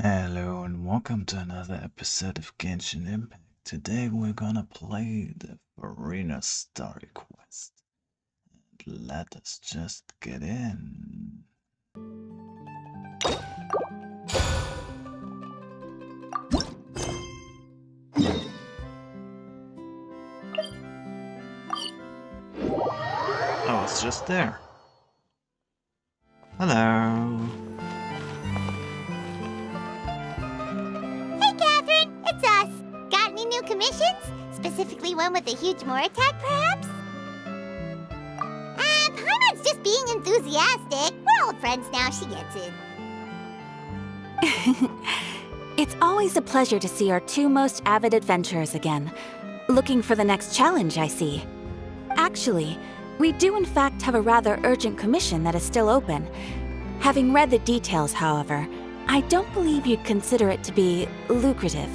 Hello and welcome to another episode of Genshin Impact. Today we're gonna play the Furina story quest. Let us just get in. Oh, it's just there. Hello. Hey, Catherine, it's us. Got any new commissions? Specifically one with a huge more attack, perhaps? Paimon's just being enthusiastic. We're old friends now, she gets it. It's always a pleasure to see our two most avid adventurers again. Looking for the next challenge, I see. Actually, we do in fact have a rather urgent commission that is still open. Having read the details, however, I don't believe you'd consider it to be lucrative.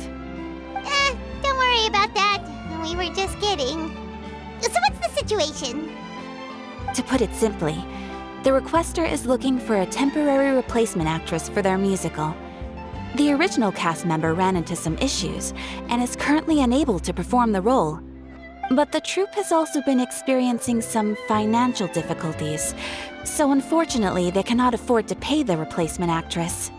Don't worry about that. We were just kidding. So what's the situation? To put it simply, the requester is looking for a temporary replacement actress for their musical. The original cast member ran into some issues and is currently unable to perform the role. But the troupe has also been experiencing some financial difficulties, so unfortunately they cannot afford to pay the replacement actress.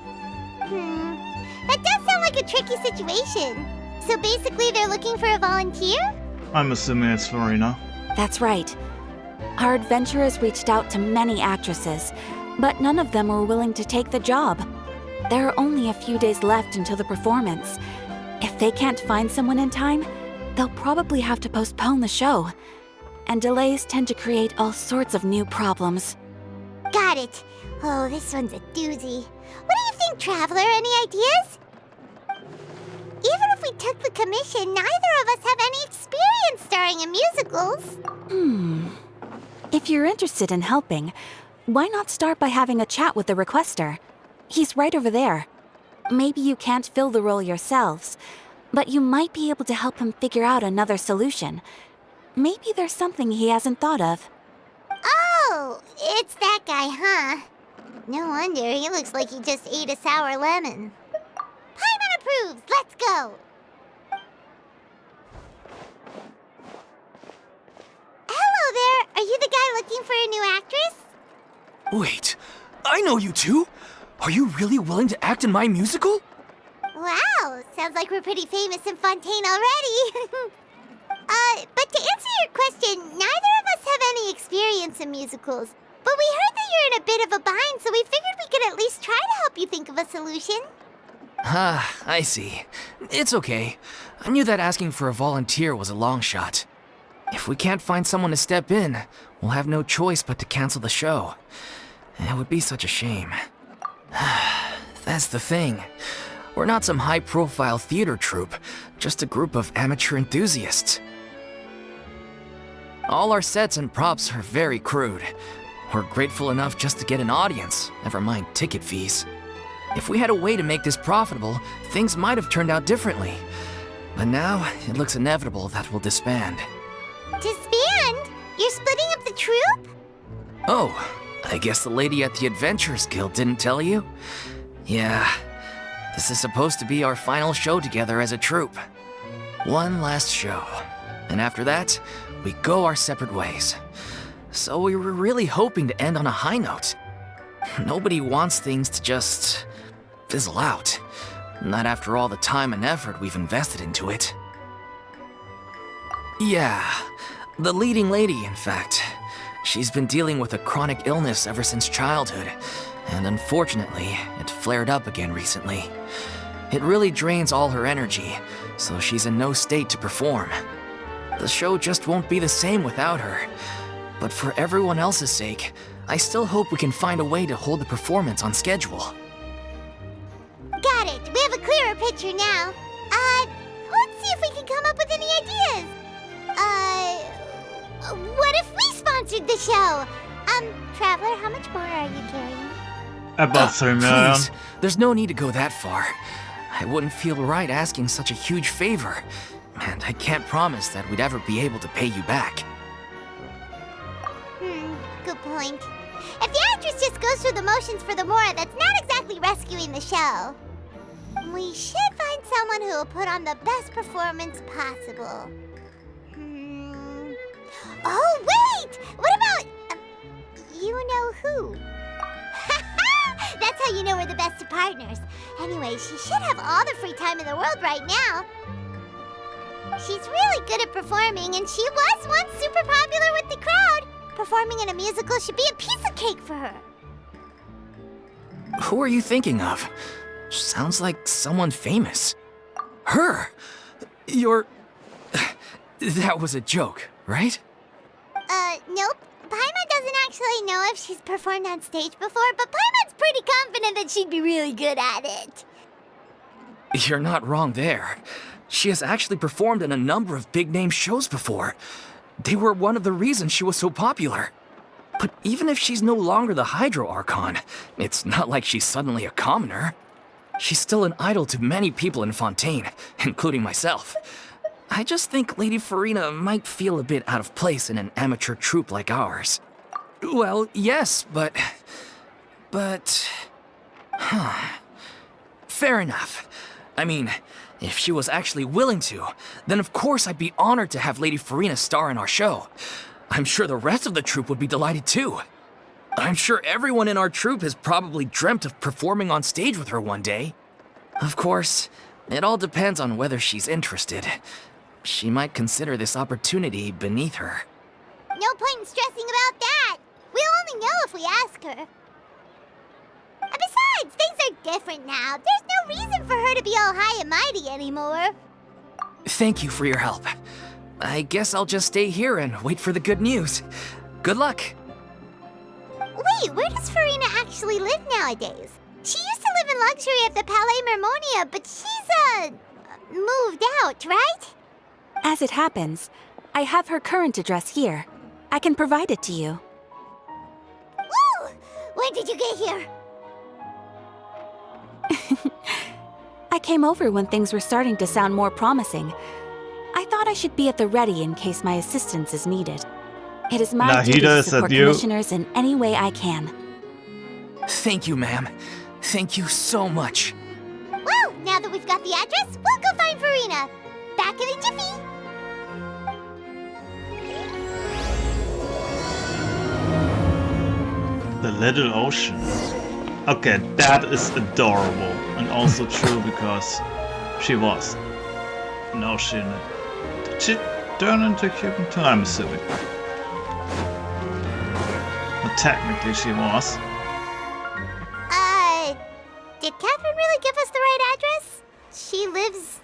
That does sound like a tricky situation. So basically they're looking for a volunteer? I'm assuming it's Furina. That's right. Our adventurers reached out to many actresses, but none of them were willing to take the job. There are only a few days left until the performance. If they can't find someone in time, they'll probably have to postpone the show. And delays tend to create all sorts of new problems. Got it. Oh, this one's a doozy. What do you think, Traveler? Any ideas? Even if we took the commission, neither of us have any experience starring in musicals. If you're interested in helping, why not start by having a chat with the requester? He's right over there. Maybe you can't fill the role yourselves, but you might be able to help him figure out another solution. Maybe there's something he hasn't thought of. Oh, it's that guy, huh? No wonder, he looks like he just ate a sour lemon. Paimon approves, let's go! Hello there, are you the guy looking for a new actress? Wait, I know you two! Are you really willing to act in my musical? Wow, sounds like we're pretty famous in Fontaine already. But to answer your question, neither of us have any experience in musicals. But we heard that you're in a bit of a bind, so we figured we could at least try to help you think of a solution. Ah, I see. It's okay. I knew that asking for a volunteer was a long shot. If we can't find someone to step in, we'll have no choice but to cancel the show. It would be such a shame. That's the thing. We're not some high-profile theater troupe, just a group of amateur enthusiasts. All our sets and props are very crude. We're grateful enough just to get an audience, never mind ticket fees. If we had a way to make this profitable, things might have turned out differently. But now, it looks inevitable that we'll disband. Disband? You're splitting up the troupe? Oh, I guess the lady at the Adventurers Guild didn't tell you? Yeah, this is supposed to be our final show together as a troupe. One last show. And after that, we go our separate ways. So we were really hoping to end on a high note. Nobody wants things to just fizzle out. Not after all the time and effort we've invested into it. Yeah, the leading lady, in fact. She's been dealing with a chronic illness ever since childhood, and unfortunately, it flared up again recently. It really drains all her energy, so she's in no state to perform. The show just won't be the same without her. But for everyone else's sake, I still hope we can find a way to hold the performance on schedule. Got it. We have a clearer picture now. Let's see if we can come up with any ideas. What if we sponsored the show? Traveler, how much more are you carrying? About 3 million. Please, there's no need to go that far. I wouldn't feel right asking such a huge favor, and I can't promise that we'd ever be able to pay you back. Good point. If the actress just goes through the motions for the more, that's not exactly rescuing the show. We should find someone who will put on the best performance possible. Oh, wait! What about... you know who? That's how you know we're the best of partners. Anyway, she should have all the free time in the world right now. She's really good at performing, and she was once super popular with the crowd. Performing in a musical should be a piece of cake for her. Who are you thinking of? Sounds like someone famous. Her! You're... That was a joke, right? Nope. Paimon doesn't actually know if she's performed on stage before, but Paimon's pretty confident that she'd be really good at it. You're not wrong there. She has actually performed in a number of big-name shows before. They were one of the reasons she was so popular. But even if she's no longer the Hydro Archon, it's not like she's suddenly a commoner. She's still an idol to many people in Fontaine, including myself. I just think Lady Furina might feel a bit out of place in an amateur troupe like ours. Well, yes, but... Fair enough. I mean, if she was actually willing to, then of course I'd be honored to have Lady Furina star in our show. I'm sure the rest of the troupe would be delighted too. I'm sure everyone in our troupe has probably dreamt of performing on stage with her one day. Of course, it all depends on whether she's interested. She might consider this opportunity beneath her. No point in stressing about that. We'll only know if we ask her. And besides, things are different now. There's no reason for her to be all high and mighty anymore. Thank you for your help. I guess I'll just stay here and wait for the good news. Good luck. Wait, where does Furina actually live nowadays? She used to live in luxury at the Palais Mermonia, but she's, moved out, right? As it happens, I have her current address here. I can provide it to you. Woo! When did you get here? I came over when things were starting to sound more promising. I thought I should be at the ready in case my assistance is needed. It is my duty to support commissioners in any way I can. Thank you, ma'am. Thank you so much. Well, now that we've got the address, we'll go find Furina. Back in a jiffy. The little ocean. Okay, that is adorable. And also true because she was. No, she didn't. Did she turn into a human too? I'm assuming. But technically she was. Did Catherine really give us the right address? She lives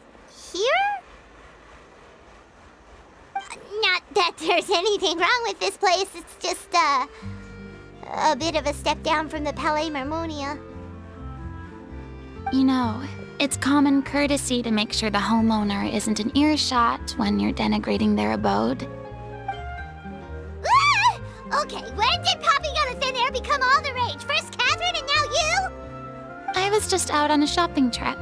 here? Not that there's anything wrong with this place. It's just, a bit of a step down from the Palais Mermonia. You know, it's common courtesy to make sure the homeowner isn't in earshot when you're denigrating their abode. Ah! Okay, when did popping out of thin air become all the rage? First Catherine and now you? I was just out on a shopping trip.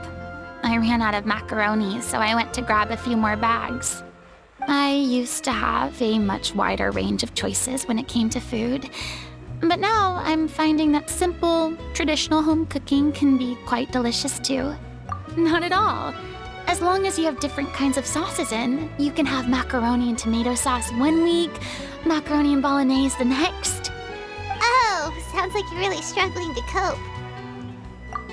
I ran out of macaroni, so I went to grab a few more bags. I used to have a much wider range of choices when it came to food, but now I'm finding that simple, traditional home cooking can be quite delicious too. Not at all. As long as you have different kinds of sauces in, you can have macaroni and tomato sauce one week, macaroni and bolognese the next. Oh, sounds like you're really struggling to cope.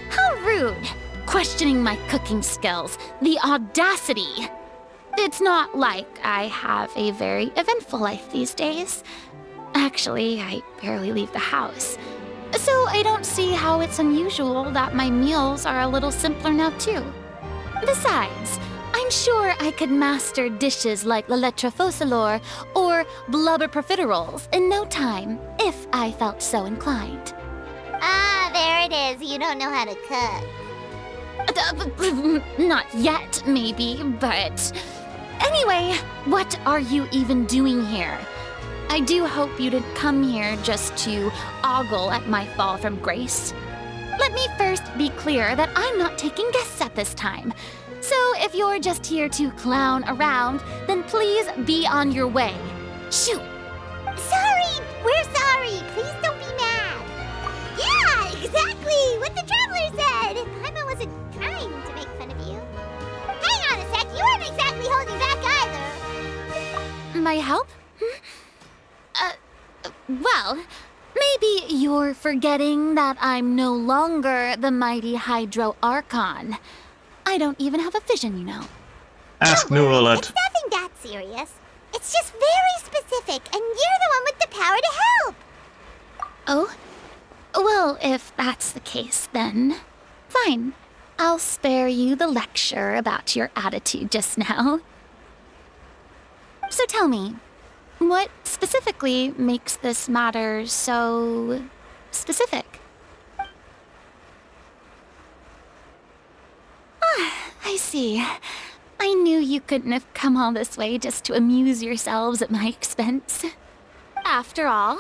How rude! Questioning my cooking skills. The audacity! It's not like I have a very eventful life these days. Actually, I barely leave the house. So I don't see how it's unusual that my meals are a little simpler now too. Besides, I'm sure I could master dishes like la lettre faucilor or blubber profiteroles in no time, if I felt so inclined. Ah, there it is. You don't know how to cook. Not yet, maybe, but... Anyway, what are you even doing here? I do hope you didn't come here just to ogle at my fall from grace. Let me first be clear that I'm not taking guests at this time. So if you're just here to clown around, then please be on your way. Shoot! Sorry! We're sorry! Please don't be mad! Yeah, exactly! What the Traveler said! Paimon wasn't trying to make my help? Well, maybe you're forgetting that I'm no longer the mighty Hydro Archon. I don't even have a vision, you know. Ask Don't worry, Nualet. it's nothing that serious. It's just very specific, and you're the one with the power to help. Oh? Well, if that's the case, then fine. I'll spare you the lecture about your attitude just now. So tell me, what specifically makes this matter so specific? Ah, I see. I knew you couldn't have come all this way just to amuse yourselves at my expense. After all,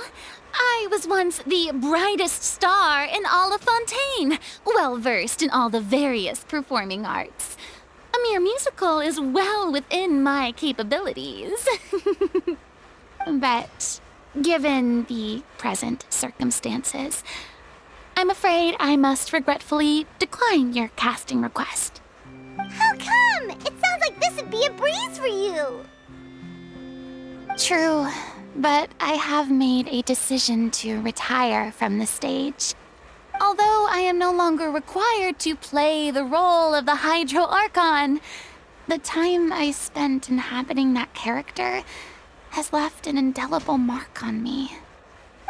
I was once the brightest star in all of Fontaine, well-versed in all the various performing arts. A mere musical is well within my capabilities. But given the present circumstances, I'm afraid I must regretfully decline your casting request. How come? It sounds like this would be a breeze for you. True, but I have made a decision to retire from the stage. Although I am no longer required to play the role of the Hydro Archon, the time I spent inhabiting that character has left an indelible mark on me.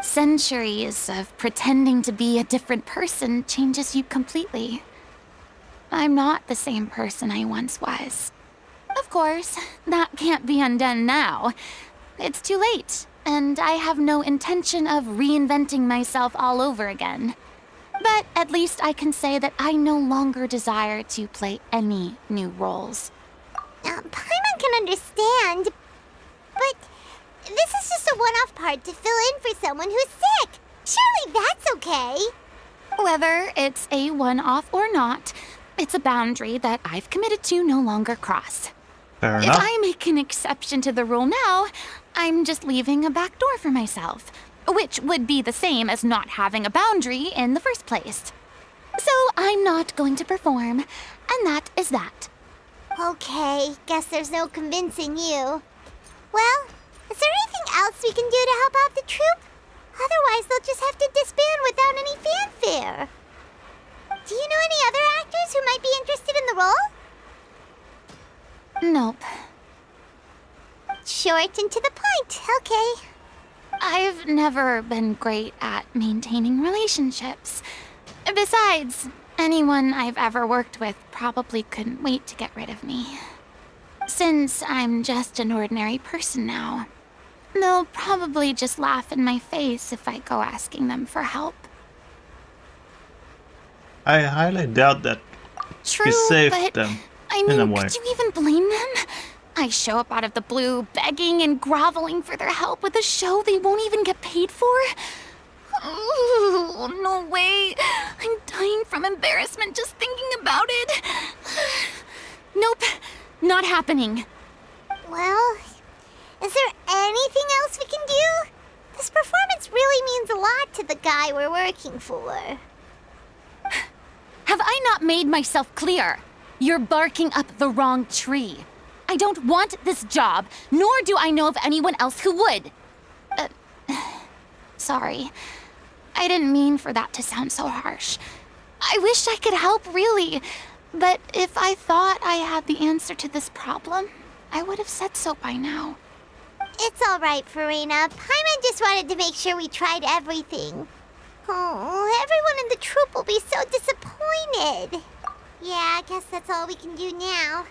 Centuries of pretending to be a different person changes you completely. I'm not the same person I once was. Of course, that can't be undone now. It's too late, and I have no intention of reinventing myself all over again. But at least I can say that I no longer desire to play any new roles. Paimon can understand, but this is just a one-off part to fill in for someone who's sick. Surely that's okay. Whether it's a one-off or not, it's a boundary that I've committed to no longer cross. Fair If enough. I make an exception to the rule now, I'm just leaving a back door for myself, which would be the same as not having a boundary in the first place. So I'm not going to perform, and that is that. Okay, guess there's no convincing you. Well, is there anything else we can do to help out the troupe? Otherwise, they'll just have to disband without any fanfare. Do you know any other actors who might be interested in the role? Nope. Short and to the point, okay. I've never been great at maintaining relationships. Besides, anyone I've ever worked with probably couldn't wait to get rid of me. Since I'm just an ordinary person now, they'll probably just laugh in my face if I go asking them for help. I highly doubt that. True, saved but them, I in a mean, way. could you even blame them? I show up out of the blue, begging and groveling for their help with a show they won't even get paid for. Oh, no way. I'm dying from embarrassment just thinking about it. Nope, not happening. Well, is there anything else we can do? This performance really means a lot to the guy we're working for. Have I not made myself clear? You're barking up the wrong tree. I don't want this job, nor do I know of anyone else who would. Sorry. I didn't mean for that to sound so harsh. I wish I could help, really. But if I thought I had the answer to this problem, I would have said so by now. It's all right, Furina. Paimon just wanted to make sure we tried everything. Oh, everyone in the troupe will be so disappointed. Yeah, I guess that's all we can do now.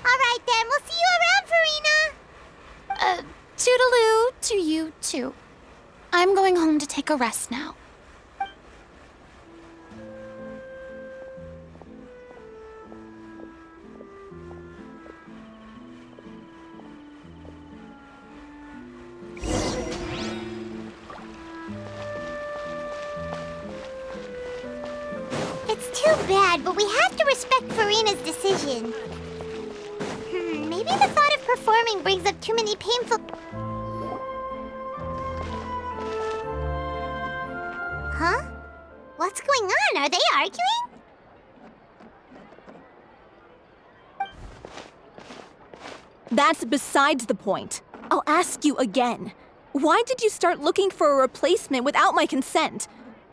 All right, then. We'll see you around, Furina. Toodaloo to you, too. I'm going home to take a rest now. It's too bad, but we have to respect Furina's decision. Maybe the thought of performing brings up too many painful... Huh? What's going on? Are they arguing? That's besides the point. I'll ask you again. Why did you start looking for a replacement without my consent?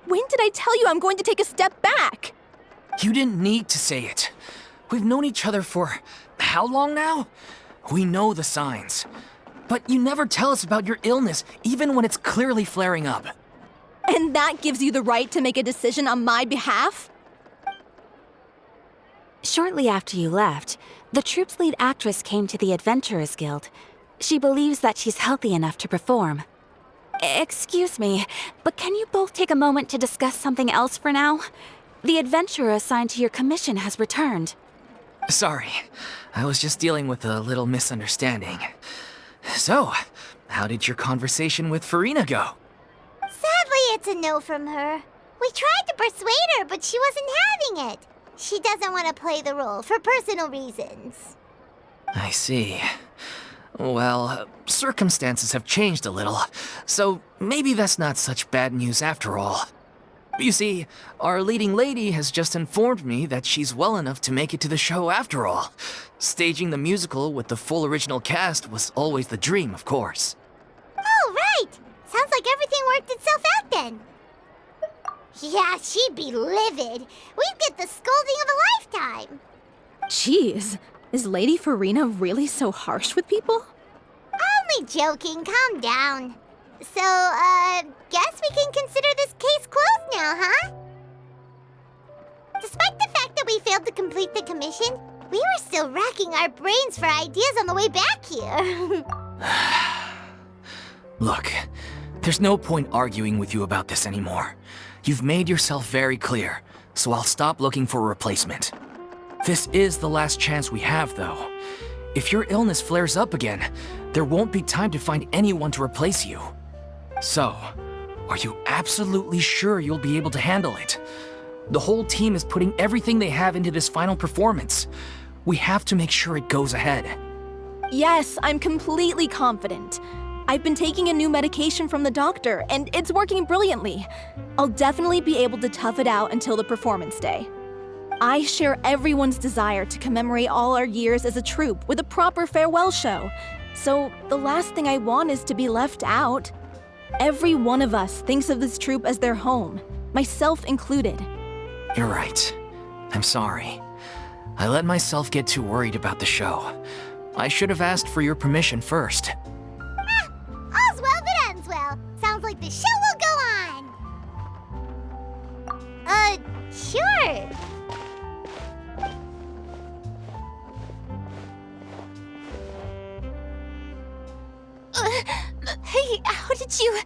When did I tell you I'm going to take a step back? You didn't need to say it. We've known each other for how long now? We know the signs. But you never tell us about your illness, even when it's clearly flaring up. And that gives you the right to make a decision on my behalf? Shortly after you left, the troupe's lead actress came to the Adventurers Guild. She believes that she's healthy enough to perform. Excuse me, but can you both take a moment to discuss something else for now? The adventurer assigned to your commission has returned. Sorry, I was just dealing with a little misunderstanding. So, how did your conversation with Furina go? Sadly, it's a no from her. We tried to persuade her, but she wasn't having it. She doesn't want to play the role for personal reasons. I see. Well, circumstances have changed a little, so maybe that's not such bad news after all. You see, our leading lady has just informed me that she's well enough to make it to the show after all. Staging the musical with the full original cast was always the dream, of course. Oh, right! Sounds like everything worked itself out then. Yeah, she'd be livid. We'd get the scolding of a lifetime. Jeez, is Lady Furina really so harsh with people? Only joking, calm down. So, guess we can consider this case closed now, huh? Despite the fact that we failed to complete the commission, we were still racking our brains for ideas on the way back here. Look, there's no point arguing with you about this anymore. You've made yourself very clear, so I'll stop looking for a replacement. This is the last chance we have, though. If your illness flares up again, there won't be time to find anyone to replace you. So, are you absolutely sure you'll be able to handle it? The whole team is putting everything they have into this final performance. We have to make sure it goes ahead. Yes, I'm completely confident. I've been taking a new medication from the doctor, and it's working brilliantly. I'll definitely be able to tough it out until the performance day. I share everyone's desire to commemorate all our years as a troupe with a proper farewell show. So the last thing I want is to be left out. Every one of us thinks of this troupe as their home, myself included. You're right. I'm sorry. I let myself get too worried about the show. I should have asked for your permission first. All's well that ends well. Sounds like the show will go on. Sure. Hey, how did you...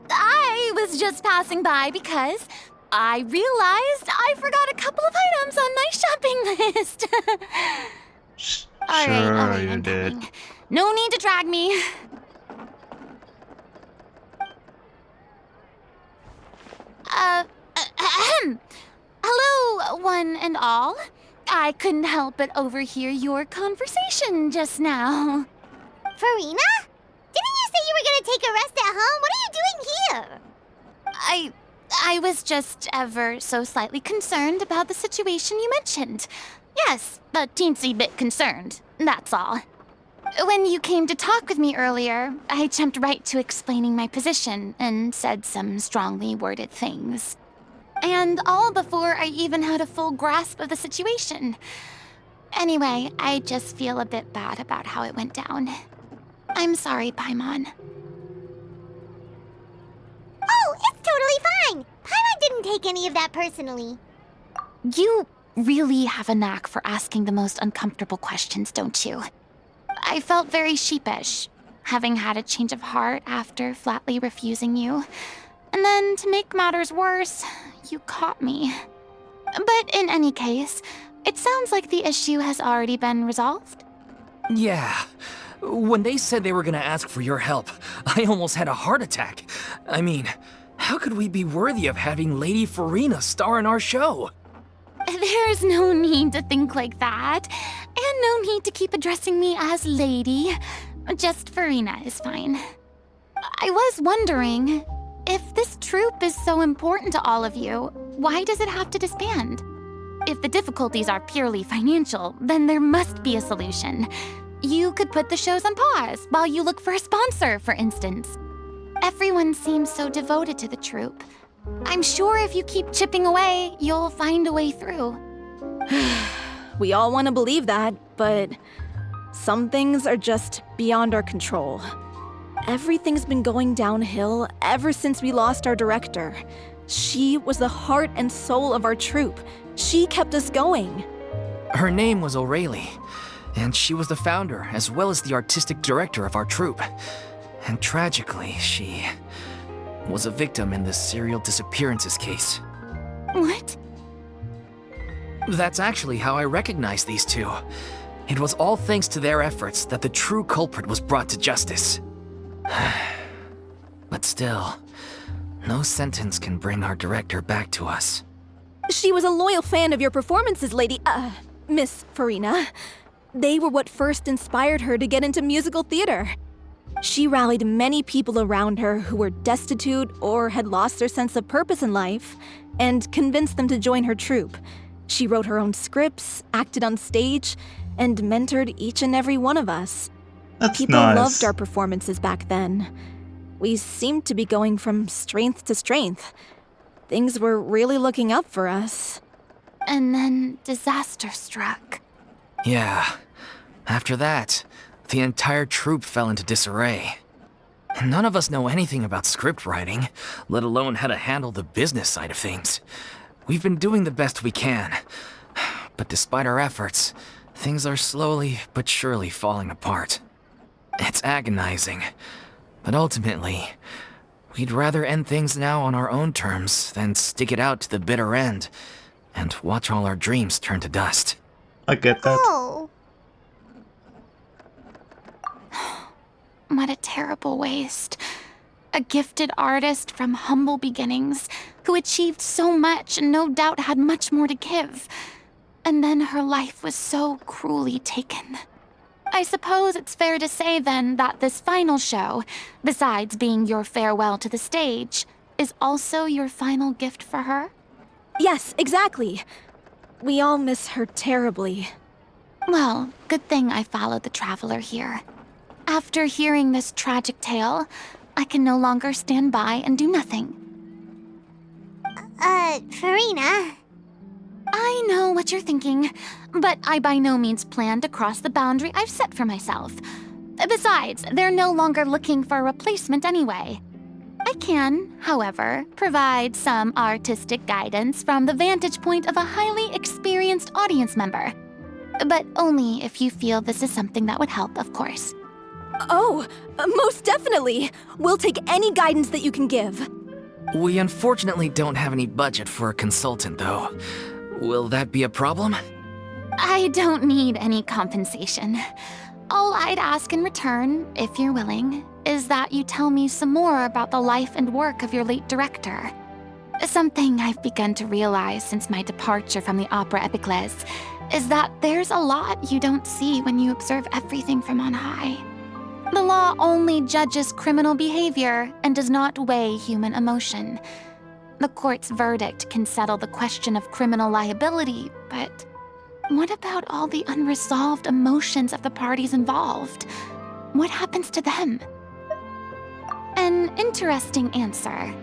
I was just passing by because I realized I forgot a couple of items on my shopping list. All right, you I'm did. coming. No need to drag me. Hello, one and all. I couldn't help but overhear your conversation just now. Furina? Didn't you say you were gonna take a rest at home? What are you doing here? I was just ever so slightly concerned about the situation you mentioned. Yes, a teensy bit concerned, that's all. When you came to talk with me earlier, I jumped right to explaining my position and said some strongly worded things. And all before I even had a full grasp of the situation. Anyway, I just feel a bit bad about how it went down. I'm sorry, Paimon. Oh, it's totally fine. Paimon didn't take any of that personally. You really have a knack for asking the most uncomfortable questions, don't you? I felt very sheepish, having had a change of heart after flatly refusing you. And then, to make matters worse, you caught me. But in any case, it sounds like the issue has already been resolved. Yeah. When they said they were gonna ask for your help, I almost had a heart attack. I mean, how could we be worthy of having Lady Furina star in our show? There's no need to think like that, and no need to keep addressing me as Lady. Just Furina is fine. I was wondering, if this troupe is so important to all of you, why does it have to disband? If the difficulties are purely financial, then there must be a solution. You could put the shows on pause while you look for a sponsor, for instance. Everyone seems so devoted to the troupe. I'm sure if you keep chipping away, you'll find a way through. We all want to believe that, but some things are just beyond our control. Everything's been going downhill ever since we lost our director. She was the heart and soul of our troupe. She kept us going. Her name was O'Reilly, and she was the founder as well as the artistic director of our troupe. And tragically, she was a victim in the serial disappearances case. What? That's actually how I recognized these two. It was all thanks to their efforts that the true culprit was brought to justice. But still, no sentence can bring our director back to us. She was a loyal fan of your performances, Miss Furina. They were what first inspired her to get into musical theater. She rallied many people around her who were destitute or had lost their sense of purpose in life, and convinced them to join her troupe. She wrote her own scripts, acted on stage, and mentored each and every one of us. That's People nice. loved our performances back then. We seemed to be going from strength to strength. Things were really looking up for us. And then disaster struck. Yeah. After that, the entire troupe fell into disarray. None of us know anything about script writing, let alone how to handle the business side of things. We've been doing the best we can. But despite our efforts, things are slowly but surely falling apart. It's agonizing. But ultimately, we'd rather end things now on our own terms than stick it out to the bitter end and watch all our dreams turn to dust. I get that. Oh. What a terrible waste. A gifted artist from humble beginnings who achieved so much and no doubt had much more to give. And then her life was so cruelly taken. I suppose it's fair to say then that this final show, besides being your farewell to the stage, is also your final gift for her? Yes, exactly. We all miss her terribly. Well, good thing I followed the traveler here. After hearing this tragic tale, I can no longer stand by and do nothing. Furina. I know what you're thinking, but I by no means plan to cross the boundary I've set for myself. Besides, they're no longer looking for a replacement anyway. I can, however, provide some artistic guidance from the vantage point of a highly experienced audience member. But only if you feel this is something that would help, of course. Oh, most definitely. We'll take any guidance that you can give. We unfortunately don't have any budget for a consultant, though. Will that be a problem? I don't need any compensation. All I'd ask in return, if you're willing, is that you tell me some more about the life and work of your late director. Something I've begun to realize since my departure from the Opera Epiclese is that there's a lot you don't see when you observe everything from on high. The law only judges criminal behavior and does not weigh human emotion. The court's verdict can settle the question of criminal liability, but what about all the unresolved emotions of the parties involved? What happens to them? An interesting answer.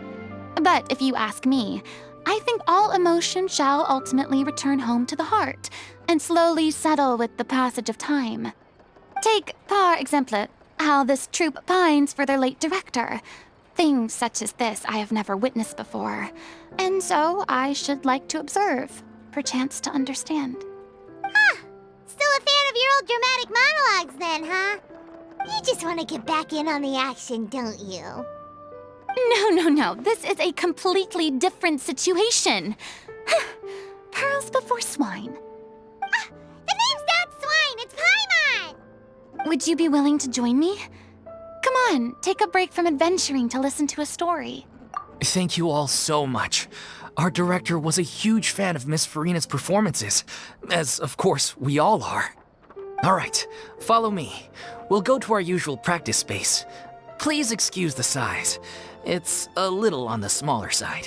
But if you ask me, I think all emotion shall ultimately return home to the heart and slowly settle with the passage of time. Take, par exemple, how this troupe pines for their late director. Things such as this I have never witnessed before, and so I should like to observe, perchance to understand. Still a fan of your old dramatic monologues then, huh? You just want to get back in on the action, don't you? No. This is a completely different situation. Pearls before swine. The name's not Swine, it's Paimon! Would you be willing to join me? Come on, take a break from adventuring to listen to a story. Thank you all so much. Our director was a huge fan of Miss Furina's performances, as of course we all are. All right, follow me. We'll go to our usual practice space. Please excuse the size. It's a little on the smaller side.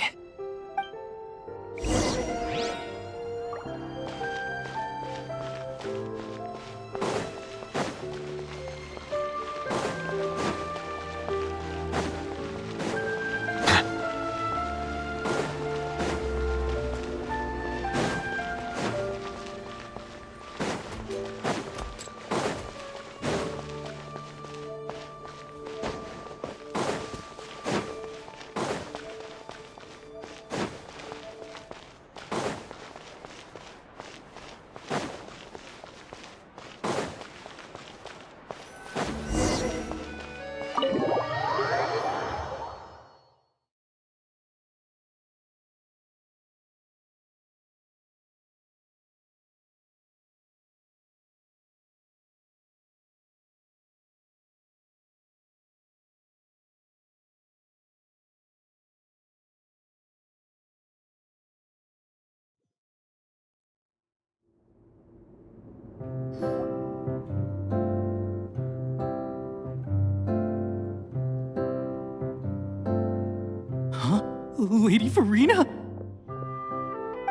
Lady Furina?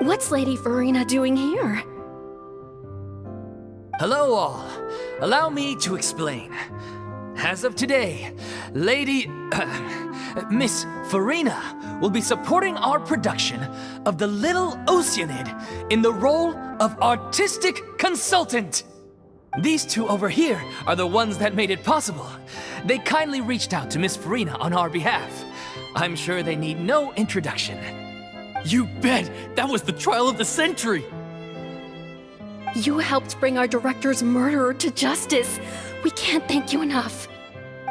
What's Lady Furina doing here? Hello all. Allow me to explain. As of today, Miss Furina will be supporting our production of The Little Oceanid in the role of artistic consultant. These two over here are the ones that made it possible. They kindly reached out to Miss Furina on our behalf. I'm sure they need no introduction. You bet! That was the trial of the century! You helped bring our director's murderer to justice. We can't thank you enough.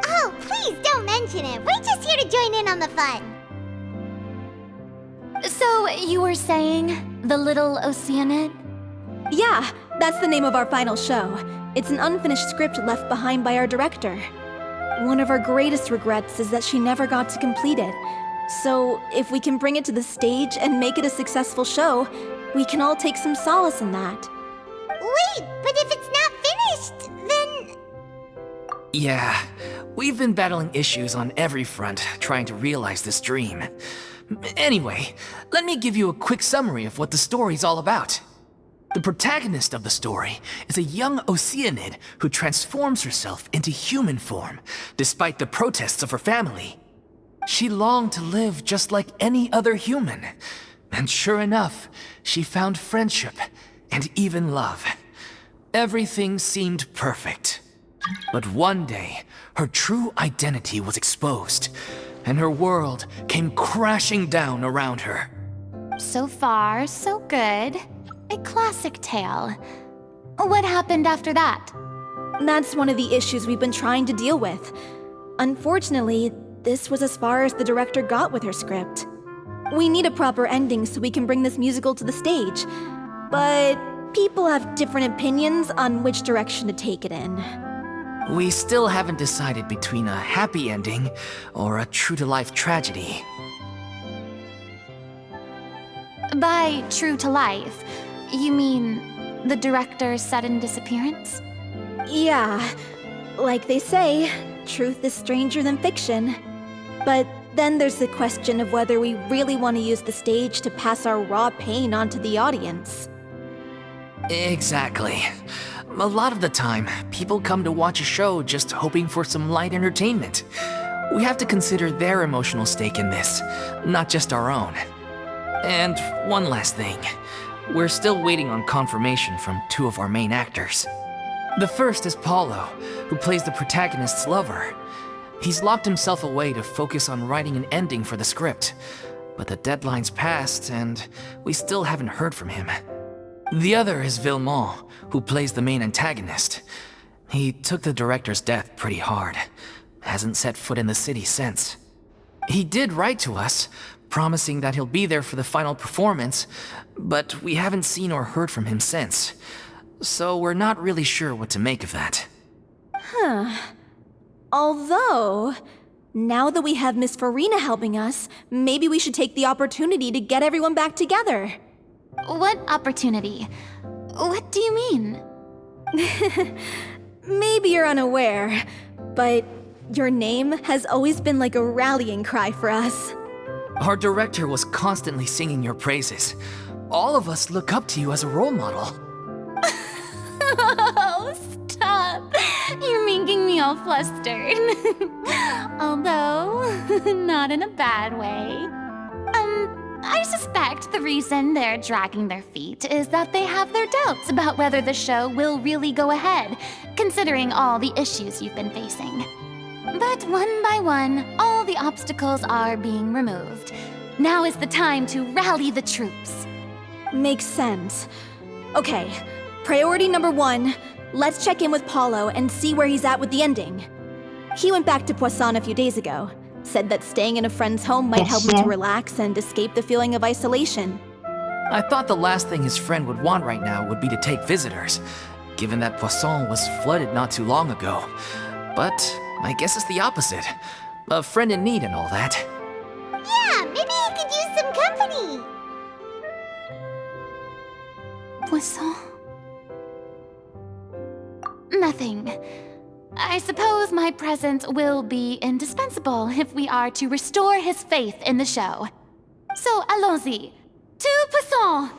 Oh, please don't mention it. We're just here to join in on the fun. So, you were saying The Little Oceanid? Yeah, that's the name of our final show. It's an unfinished script left behind by our director. One of our greatest regrets is that she never got to complete it. So, if we can bring it to the stage and make it a successful show, we can all take some solace in that. Wait, but if it's not finished, then... Yeah, we've been battling issues on every front trying to realize this dream. Anyway, let me give you a quick summary of what the story's all about. The protagonist of the story is a young Oceanid who transforms herself into human form, despite the protests of her family. She longed to live just like any other human, and sure enough, she found friendship and even love. Everything seemed perfect. But one day, her true identity was exposed, and her world came crashing down around her. So far, so good. A classic tale. What happened after that? That's one of the issues we've been trying to deal with. Unfortunately, this was as far as the director got with her script. We need a proper ending so we can bring this musical to the stage. But people have different opinions on which direction to take it in. We still haven't decided between a happy ending or a true-to-life tragedy. By true to life, you mean the director's sudden disappearance? Yeah, like they say, truth is stranger than fiction. But then there's the question of whether we really want to use the stage to pass our raw pain onto the audience. Exactly. A lot of the time, people come to watch a show just hoping for some light entertainment. We have to consider their emotional stake in this, not just our own. And one last thing. We're still waiting on confirmation from two of our main actors. The first is Paulo, who plays the protagonist's lover. He's locked himself away to focus on writing an ending for the script, but the deadline's passed and we still haven't heard from him. The other is Villemont, who plays the main antagonist. He took the director's death pretty hard. Hasn't set foot in the city since. He did write to us, promising that he'll be there for the final performance, but we haven't seen or heard from him since. So we're not really sure what to make of that. Although, now that we have Miss Furina helping us, maybe we should take the opportunity to get everyone back together. What opportunity? What do you mean? Maybe you're unaware, but your name has always been like a rallying cry for us. Our director was constantly singing your praises. All of us look up to you as a role model. Oh, stop! You're making me all flustered. Although, not in a bad way. I suspect the reason they're dragging their feet is that they have their doubts about whether the show will really go ahead, considering all the issues you've been facing. But one by one, all the obstacles are being removed. Now is the time to rally the troops. Makes sense. Okay, priority number 1, let's check in with Paulo and see where he's at with the ending. He went back to Poisson a few days ago. Said that staying in a friend's home might help him to relax and escape the feeling of isolation. I thought the last thing his friend would want right now would be to take visitors, given that Poisson was flooded not too long ago. But I guess it's the opposite. A friend in need and all that. Yeah, maybe he could use some company. Poisson? Nothing. I suppose my presence will be indispensable if we are to restore his faith in the show. So, allons-y. Tout passant!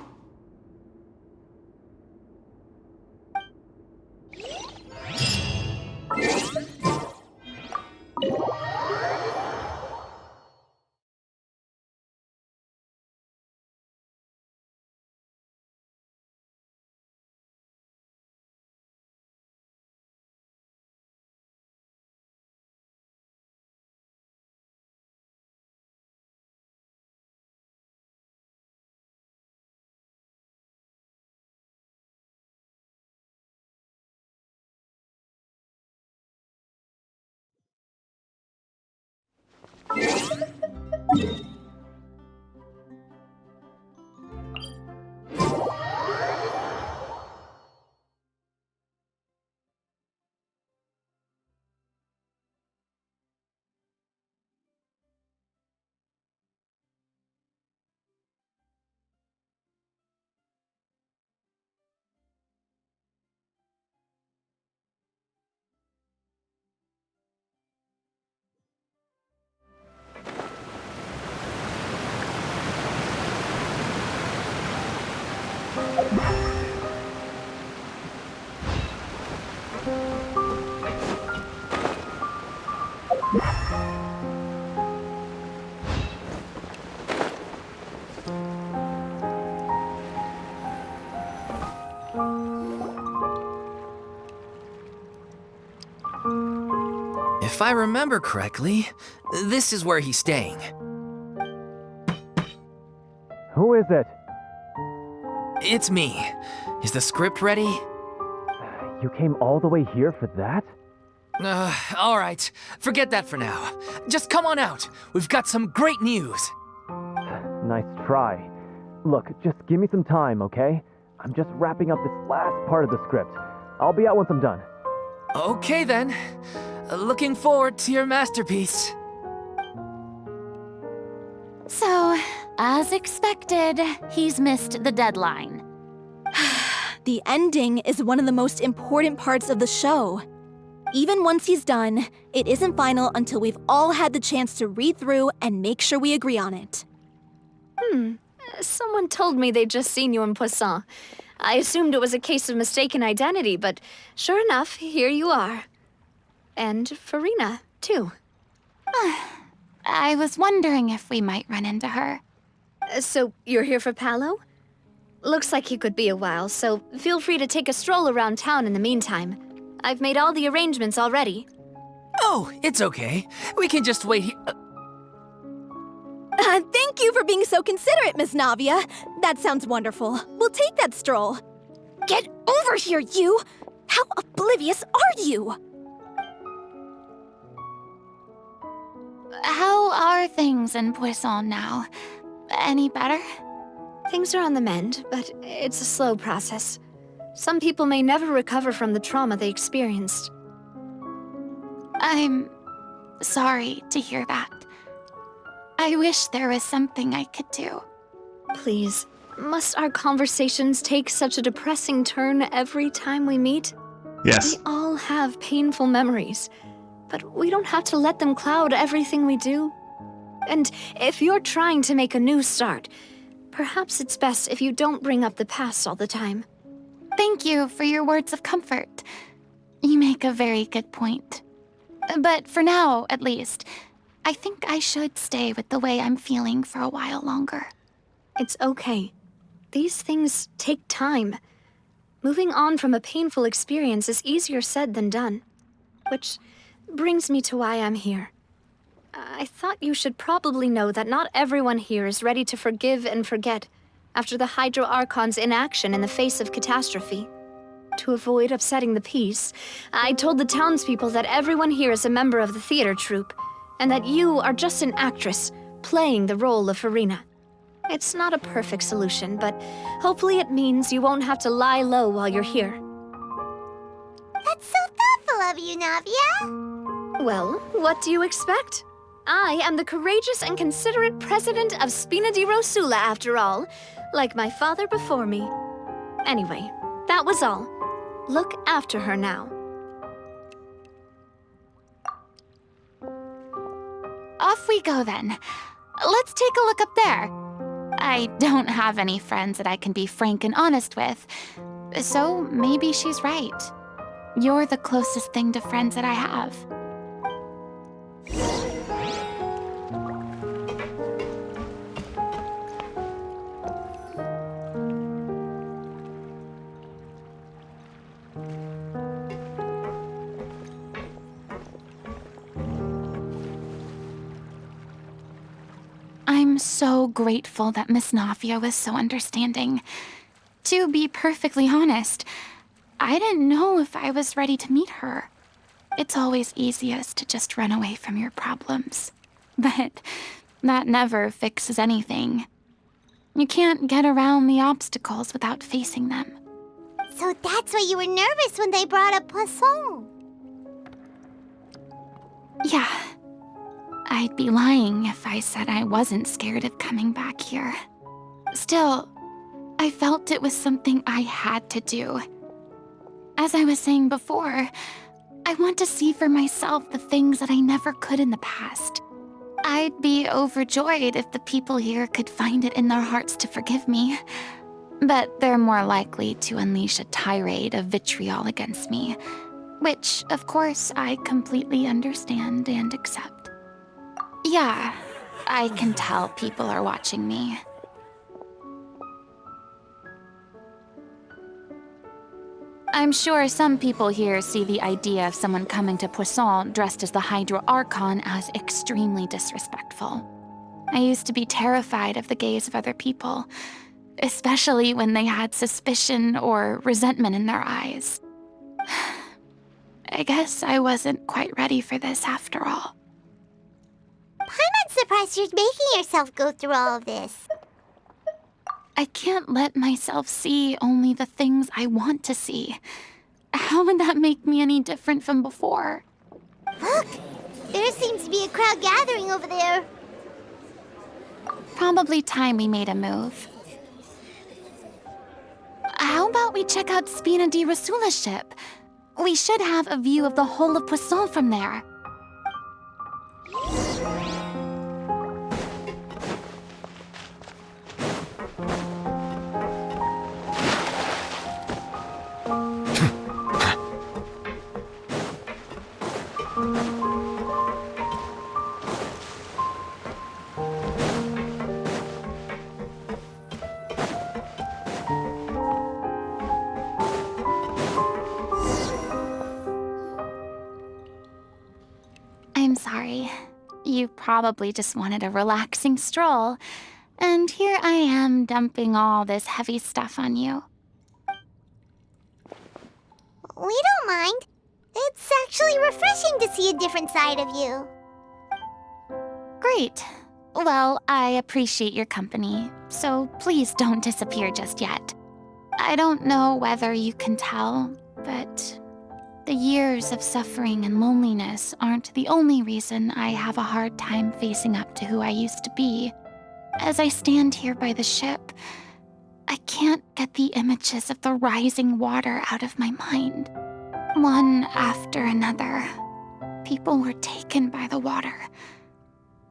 If I remember correctly, this is where he's staying. Who is it? It's me. Is the script ready? You came all the way here for that? All right. Forget that for now. Just come on out. We've got some great news. Nice try. Look, just give me some time, okay? I'm just wrapping up this last part of the script. I'll be out once I'm done. Okay then. Looking forward to your masterpiece. So, as expected, he's missed the deadline. The ending is one of the most important parts of the show. Even once he's done, it isn't final until we've all had the chance to read through and make sure we agree on it. Someone told me they'd just seen you in Poisson. I assumed it was a case of mistaken identity, but sure enough, here you are. And Furina, too. I was wondering if we might run into her. So, you're here for Paolo? Looks like he could be a while, so feel free to take a stroll around town in the meantime. I've made all the arrangements already. Oh, it's okay. We can just wait here. Thank you for being so considerate, Miss Navia. That sounds wonderful. We'll take that stroll. Get over here, you! How oblivious are you? How are things in Poisson now? Any better? Things are on the mend, but it's a slow process. Some people may never recover from the trauma they experienced. I'm sorry to hear that. I wish there was something I could do. Please, must our conversations take such a depressing turn every time we meet? Yes. We all have painful memories, but we don't have to let them cloud everything we do. And if you're trying to make a new start, perhaps it's best if you don't bring up the past all the time. Thank you for your words of comfort. You make a very good point. But for now, at least, I think I should stay with the way I'm feeling for a while longer. It's okay. These things take time. Moving on from a painful experience is easier said than done. Which brings me to why I'm here. I thought you should probably know that not everyone here is ready to forgive and forget after the Hydro Archon's inaction in the face of catastrophe. To avoid upsetting the peace, I told the townspeople that everyone here is a member of the theater troupe, and that you are just an actress playing the role of Furina. It's not a perfect solution, but hopefully it means you won't have to lie low while you're here. That's so thoughtful of you, Navia. Well, what do you expect? I am the courageous and considerate president of Spina di Rosula, after all, like my father before me. Anyway, that was all. Look after her now. Off we go then. Let's take a look up there. I don't have any friends that I can be frank and honest with, so maybe she's right. You're the closest thing to friends that I have. I'm so grateful that Miss Nafia was so understanding. To be perfectly honest, I didn't know if I was ready to meet her. It's always easiest to just run away from your problems. But that never fixes anything. You can't get around the obstacles without facing them. So that's why you were nervous when they brought up Poisson. Yeah. I'd be lying if I said I wasn't scared of coming back here. Still, I felt it was something I had to do. As I was saying before, I want to see for myself the things that I never could in the past. I'd be overjoyed if the people here could find it in their hearts to forgive me. But they're more likely to unleash a tirade of vitriol against me, which, of course, I completely understand and accept. Yeah, I can tell people are watching me. I'm sure some people here see the idea of someone coming to Poisson dressed as the Hydro Archon as extremely disrespectful. I used to be terrified of the gaze of other people, especially when they had suspicion or resentment in their eyes. I guess I wasn't quite ready for this after all. I'm not surprised you're making yourself go through all of this. I can't let myself see only the things I want to see. How would that make me any different from before? Look! There seems to be a crowd gathering over there. Probably time we made a move. How about we check out Spina di Rasula's ship? We should have a view of the whole of Poisson from there. I'm sorry. You probably just wanted a relaxing stroll, and here I am dumping all this heavy stuff on you. We don't mind. It's actually refreshing to see a different side of you. Great. Well, I appreciate your company, so please don't disappear just yet. I don't know whether you can tell, but the years of suffering and loneliness aren't the only reason I have a hard time facing up to who I used to be. As I stand here by the ship, I can't get the images of the rising water out of my mind. One after another, people were taken by the water.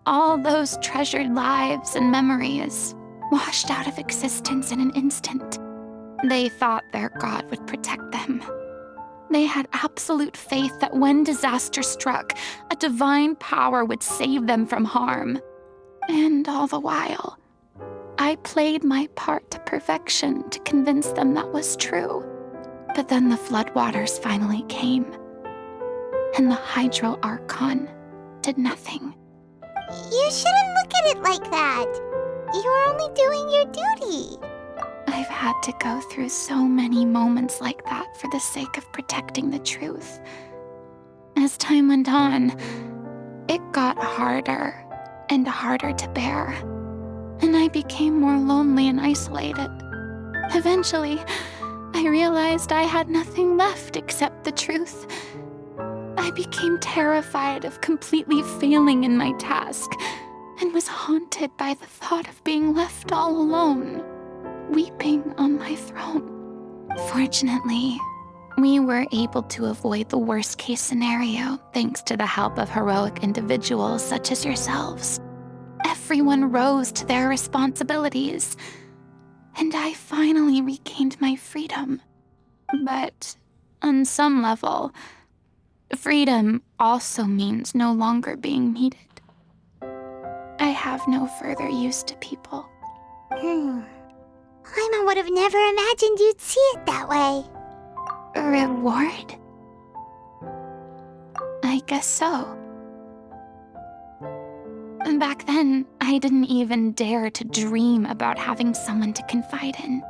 All those treasured lives and memories washed out of existence in an instant. They thought their god would protect them. They had absolute faith that when disaster struck, a divine power would save them from harm. And all the while, I played my part to perfection to convince them that was true. But then the floodwaters finally came, and the Hydro Archon did nothing. You shouldn't look at it like that. You're only doing your duty. I've had to go through so many moments like that for the sake of protecting the truth. As time went on, it got harder and harder to bear, and I became more lonely and isolated. Eventually, I realized I had nothing left except the truth. I became terrified of completely failing in my task, and was haunted by the thought of being left all alone, weeping on my throne. Fortunately, we were able to avoid the worst-case scenario thanks to the help of heroic individuals such as yourselves. everyone rose to their responsibilities, and I finally regained my freedom. But on some level, freedom also means no longer being needed. I have no further use to people. Paimon would have never imagined you'd see it that way. Reward? I guess so. Back then, I didn't even dare to dream about having someone to confide in.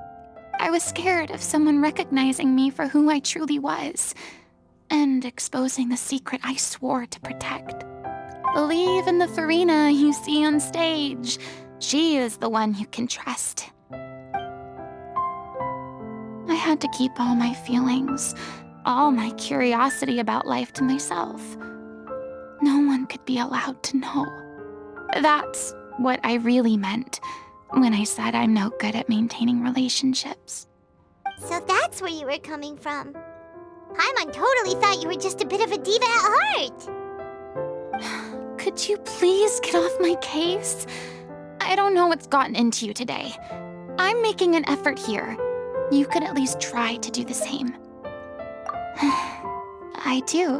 I was scared of someone recognizing me for who I truly was, and exposing the secret I swore to protect. Believe in the Furina you see on stage. She is the one you can trust. I had to keep all my feelings, all my curiosity about life to myself. No one could be allowed to know. That's what I really meant when I said I'm no good at maintaining relationships. So that's where you were coming from. Paimon totally thought you were just a bit of a diva at heart. Could you please get off my case? I don't know what's gotten into you today. I'm making an effort here. You could at least try to do the same. I do.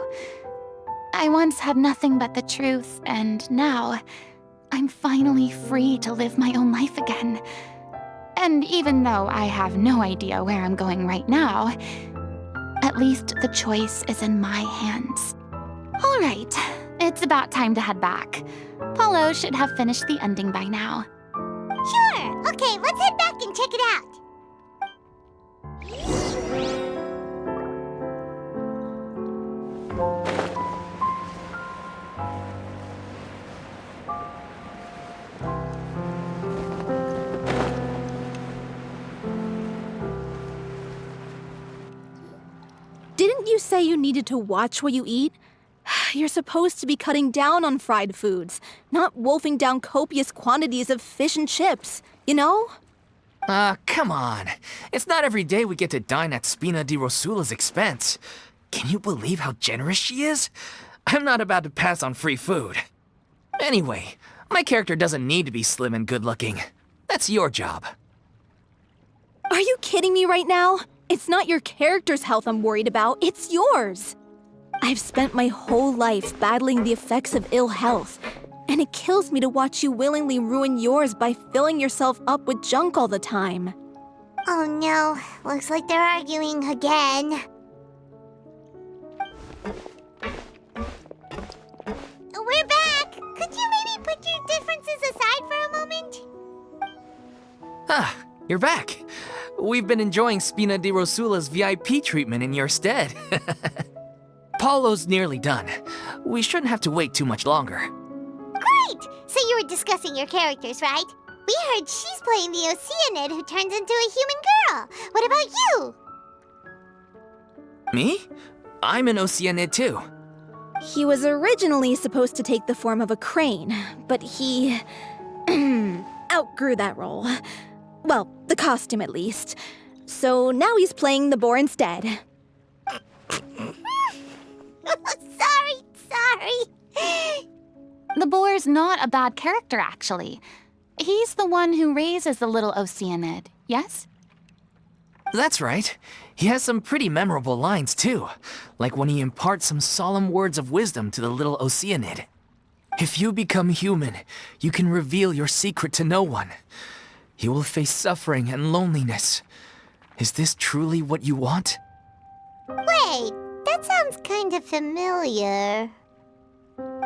I once had nothing but the truth, and now I'm finally free to live my own life again. And even though I have no idea where I'm going right now, at least the choice is in my hands. All right, it's about time to head back. Paulo should have finished the ending by now. Sure. Okay, let's head back and check it out. Didn't you say you needed to watch what you eat? You're supposed to be cutting down on fried foods, not wolfing down copious quantities of fish and chips, you know? Come on. It's not every day we get to dine at Spina di Rosula's expense. Can you believe how generous she is? I'm not about to pass on free food. Anyway, my character doesn't need to be slim and good-looking. That's your job. Are you kidding me right now? It's not your character's health I'm worried about, it's yours. I've spent my whole life battling the effects of ill health, and it kills me to watch you willingly ruin yours by filling yourself up with junk all the time. Oh no, looks like they're arguing again. We're back! Could you maybe put your differences aside for a moment? Ah, you're back. We've been enjoying Spina di Rosula's VIP treatment in your stead. Paulo's nearly done. We shouldn't have to wait too much longer. Great! So you were discussing your characters, right? We heard she's playing the Oceanid who turns into a human girl. What about you? Me? I'm an Oceanid too. He was originally supposed to take the form of a crane, but he outgrew that role. Well, the costume at least. So now he's playing the boar instead. Sorry. The boar's not a bad character, actually. He's the one who raises the little Oceanid, yes? That's right. He has some pretty memorable lines too, like when he imparts some solemn words of wisdom to the little Oceanid. If you become human, you can reveal your secret to no one. You will face suffering and loneliness. Is this truly what you want? Wait, that sounds kind of familiar.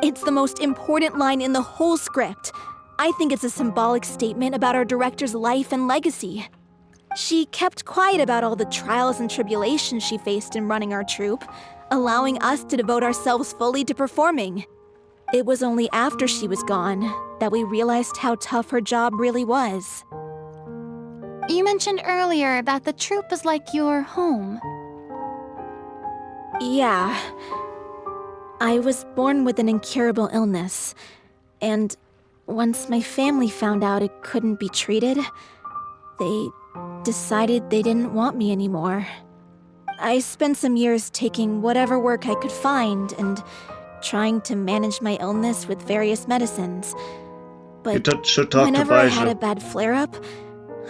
It's the most important line in the whole script. I think it's a symbolic statement about our director's life and legacy. She kept quiet about all the trials and tribulations she faced in running our troupe, allowing us to devote ourselves fully to performing. It was only after she was gone that we realized how tough her job really was. You mentioned earlier that the troupe is like your home. Yeah. I was born with an incurable illness, and once my family found out it couldn't be treated, they decided they didn't want me anymore. I spent some years taking whatever work I could find and trying to manage my illness with various medicines. but should talk to whenever I had Baizhu. a bad flare-up,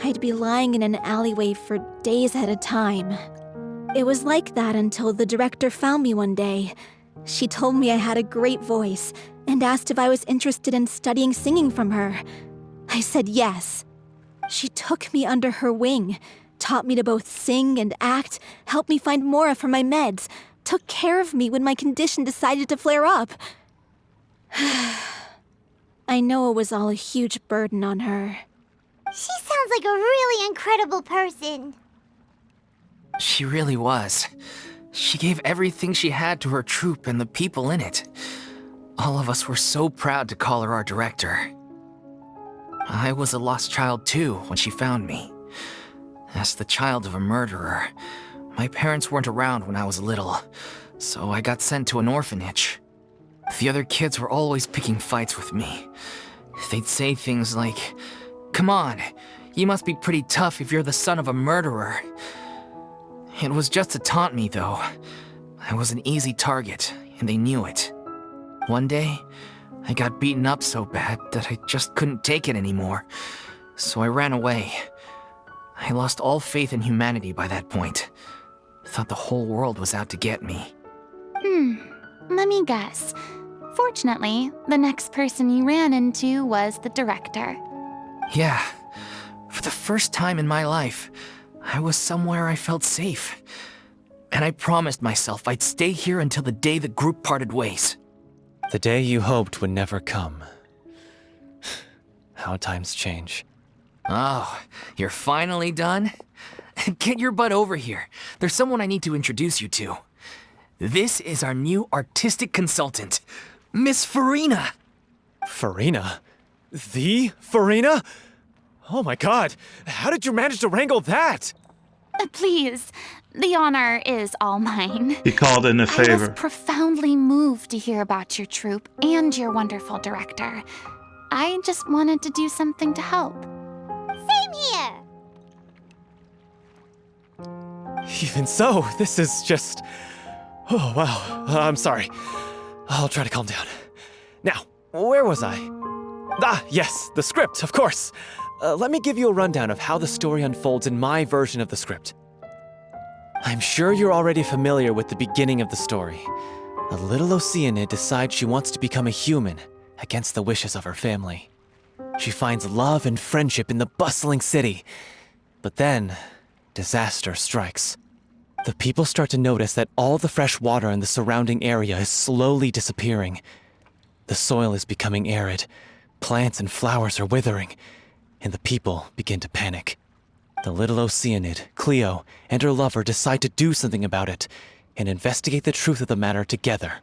I'd be lying in an alleyway for days at a time. It was like that until the director found me one day. She told me I had a great voice and asked if I was interested in studying singing from her. I said yes. She took me under her wing, taught me to both sing and act, helped me find Mora for my meds, took care of me when my condition decided to flare up. I know it was all a huge burden on her. She sounds like a really incredible person. She really was. She gave everything she had to her troupe and the people in it. All of us were so proud to call her our director. I was a lost child too when she found me. As the child of a murderer, my parents weren't around when I was little, so I got sent to an orphanage. The other kids were always picking fights with me. They'd say things like, "Come on, you must be pretty tough if you're the son of a murderer." It was just to taunt me, though. I was an easy target, and they knew it. One day, I got beaten up so bad that I just couldn't take it anymore, so I ran away. I lost all faith in humanity by that point. Thought the whole world was out to get me. Let me guess. Fortunately, the next person you ran into was the director. Yeah, for the first time in my life, I was somewhere I felt safe. And I promised myself I'd stay here until the day the group parted ways. The day you hoped would never come. How times change. Oh, you're finally done? Get your butt over here. There's someone I need to introduce you to. This is our new artistic consultant, Miss Furina. Furina? The Furina? Oh my god, how did you manage to wrangle that? Please, the honor is all mine. He called in a I favor. was profoundly moved to hear about your troupe and your wonderful director. I just wanted to do something to help. Same here. Even so, this is just... Oh, wow. I'm sorry. I'll try to calm down. Now, where was I? Ah, yes, the script, of course. Let me give you a rundown of how the story unfolds in my version of the script. I'm sure you're already familiar with the beginning of the story. A little Oceanid decides she wants to become a human, against the wishes of her family. She finds love and friendship in the bustling city. But then, disaster strikes. The people start to notice that all the fresh water in the surrounding area is slowly disappearing. The soil is becoming arid, plants and flowers are withering, and the people begin to panic. The little Oceanid, Cleo, and her lover decide to do something about it and investigate the truth of the matter together.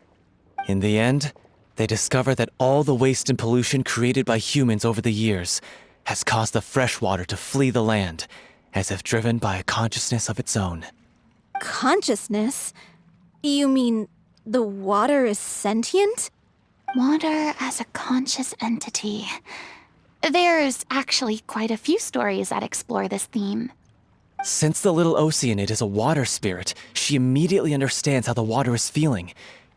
In the end, they discover that all the waste and pollution created by humans over the years has caused the fresh water to flee the land, as if driven by a consciousness of its own. Consciousness? You mean the water is sentient? Water as a conscious entity. There's actually quite a few stories that explore this theme. Since the little Oceanid is a water spirit, she immediately understands how the water is feeling.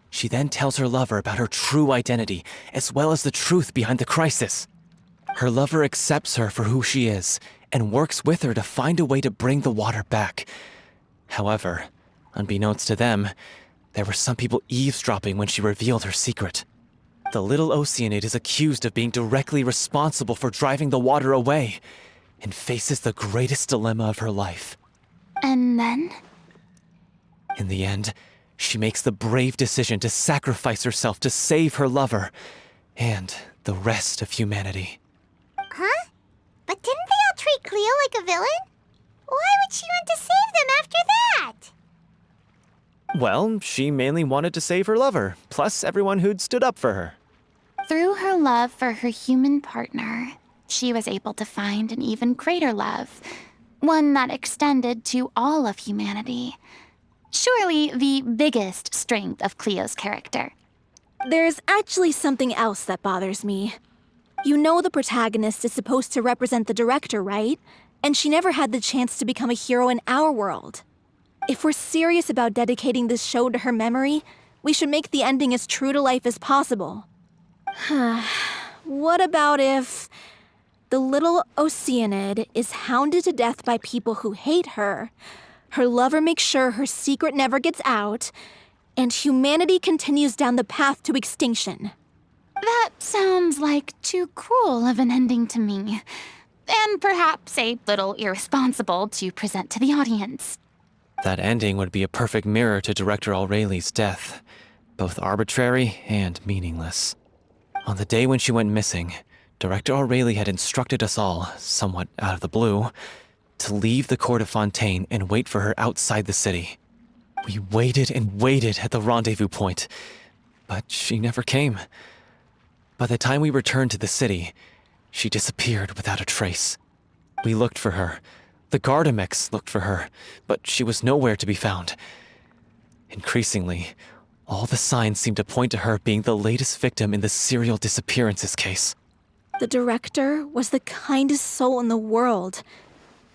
She then tells her lover about her true identity, as well as the truth behind the crisis. Her lover accepts her for who she is, and works with her to find a way to bring the water back. However, unbeknownst to them, there were some people eavesdropping when she revealed her secret. The little Oceanid is accused of being directly responsible for driving the water away, and faces the greatest dilemma of her life. And then? In the end, she makes the brave decision to sacrifice herself to save her lover, and the rest of humanity. Huh? But didn't they all treat Cleo like a villain? Why would she want to save them after that? Well, she mainly wanted to save her lover, plus everyone who'd stood up for her. Through her love for her human partner, she was able to find an even greater love, one that extended to all of humanity. Surely the biggest strength of Cleo's character. There's actually something else that bothers me. You know the protagonist is supposed to represent the director, right? And she never had the chance to become a hero in our world. If we're serious about dedicating this show to her memory, we should make the ending as true to life as possible. what about if the little Oceanid is hounded to death by people who hate her, her lover makes sure her secret never gets out, and humanity continues down the path to extinction? That sounds like too cruel of an ending to me. And perhaps a little irresponsible to present to the audience. That ending would be a perfect mirror to Director O'Reilly's death, both arbitrary and meaningless. On the day when she went missing, Director O'Reilly had instructed us all, somewhat out of the blue, to leave the court of Fontaine and wait for her outside the city. We waited and waited at the rendezvous point, but she never came. By the time we returned to the city, she disappeared without a trace. We looked for her. The Gardamex looked for her, but she was nowhere to be found. Increasingly, all the signs seemed to point to her being the latest victim in the serial disappearances case. The director was the kindest soul in the world,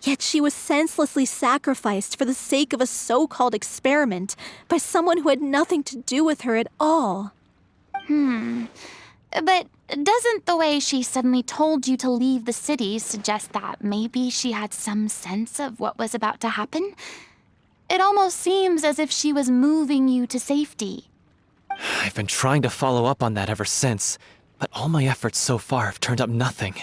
yet she was senselessly sacrificed for the sake of a so-called experiment by someone who had nothing to do with her at all. But doesn't the way she suddenly told you to leave the city suggest that maybe she had some sense of what was about to happen? It almost seems as if she was moving you to safety. I've been trying to follow up on that ever since, but all my efforts so far have turned up nothing.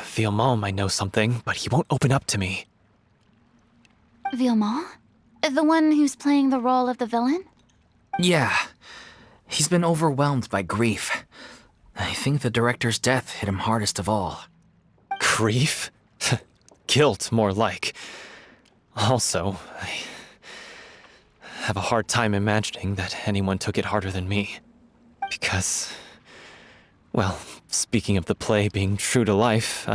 Villemont might know something, but he won't open up to me. Villemont? The one who's playing the role of the villain? Yeah. He's been overwhelmed by grief. I think the director's death hit him hardest of all. Grief? Guilt, more like. Also, I have a hard time imagining that anyone took it harder than me. Because, well, speaking of the play being true to life,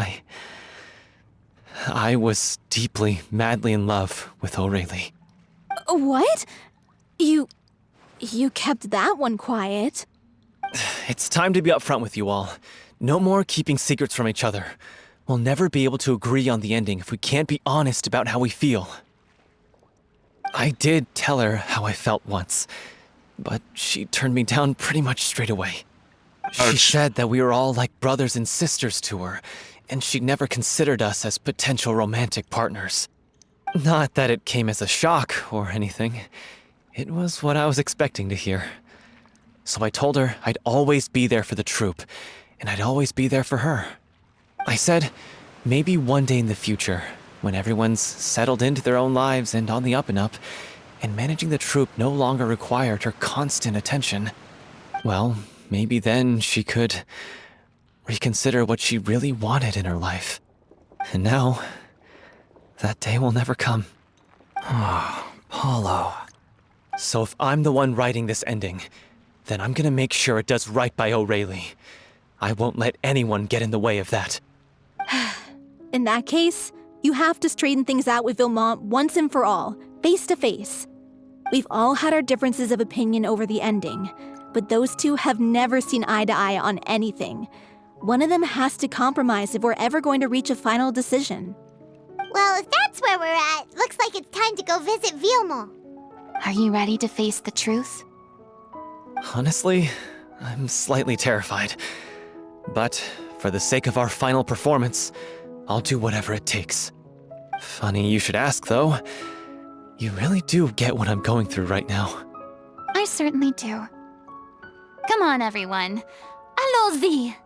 I was deeply, madly in love with O'Reilly. What? You kept that one quiet. It's time to be upfront with you all. No more keeping secrets from each other. We'll never be able to agree on the ending if we can't be honest about how we feel. I did tell her how I felt once, but she turned me down pretty much straight away. She said that we were all like brothers and sisters to her, and she'd never considered us as potential romantic partners. Not that it came as a shock or anything. It was what I was expecting to hear. So I told her I'd always be there for the troupe, and I'd always be there for her. I said, maybe one day in the future, when everyone's settled into their own lives and on the up and up, and managing the troupe no longer required her constant attention, well, maybe then she could reconsider what she really wanted in her life. And now, that day will never come. Oh, Paulo. So if I'm the one writing this ending, then I'm gonna make sure it does right by O'Reilly. I won't let anyone get in the way of that. In that case, you have to straighten things out with Villemont once and for all, face to face. We've all had our differences of opinion over the ending, but those two have never seen eye to eye on anything. One of them has to compromise if we're ever going to reach a final decision. Well, if that's where we're at, looks like it's time to go visit Villemont. Are you ready to face the truth? Honestly, I'm slightly terrified. But for the sake of our final performance, I'll do whatever it takes. Funny you should ask, though. You really do get what I'm going through right now. I certainly do. Come on, everyone. Allons-y!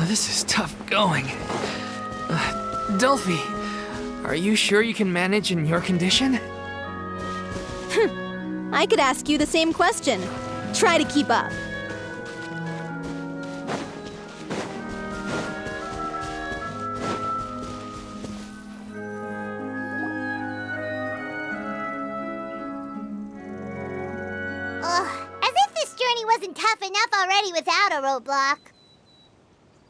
This is tough going. Delphi, are you sure you can manage in your condition? I could ask you the same question. Try to keep up. Ugh, as if this journey wasn't tough enough already without a roadblock.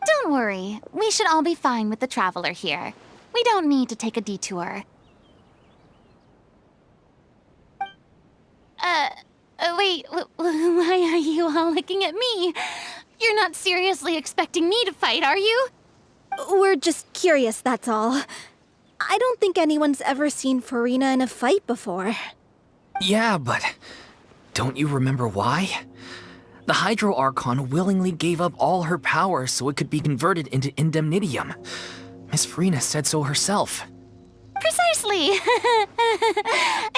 Don't worry. We should all be fine with the traveler here. We don't need to take a detour. Wait, why are you all looking at me? You're not seriously expecting me to fight, are you? We're just curious, that's all. I don't think anyone's ever seen Furina in a fight before. Yeah, but don't you remember why? The Hydro Archon willingly gave up all her power so it could be converted into indemnitium. Miss Furina said so herself. Precisely!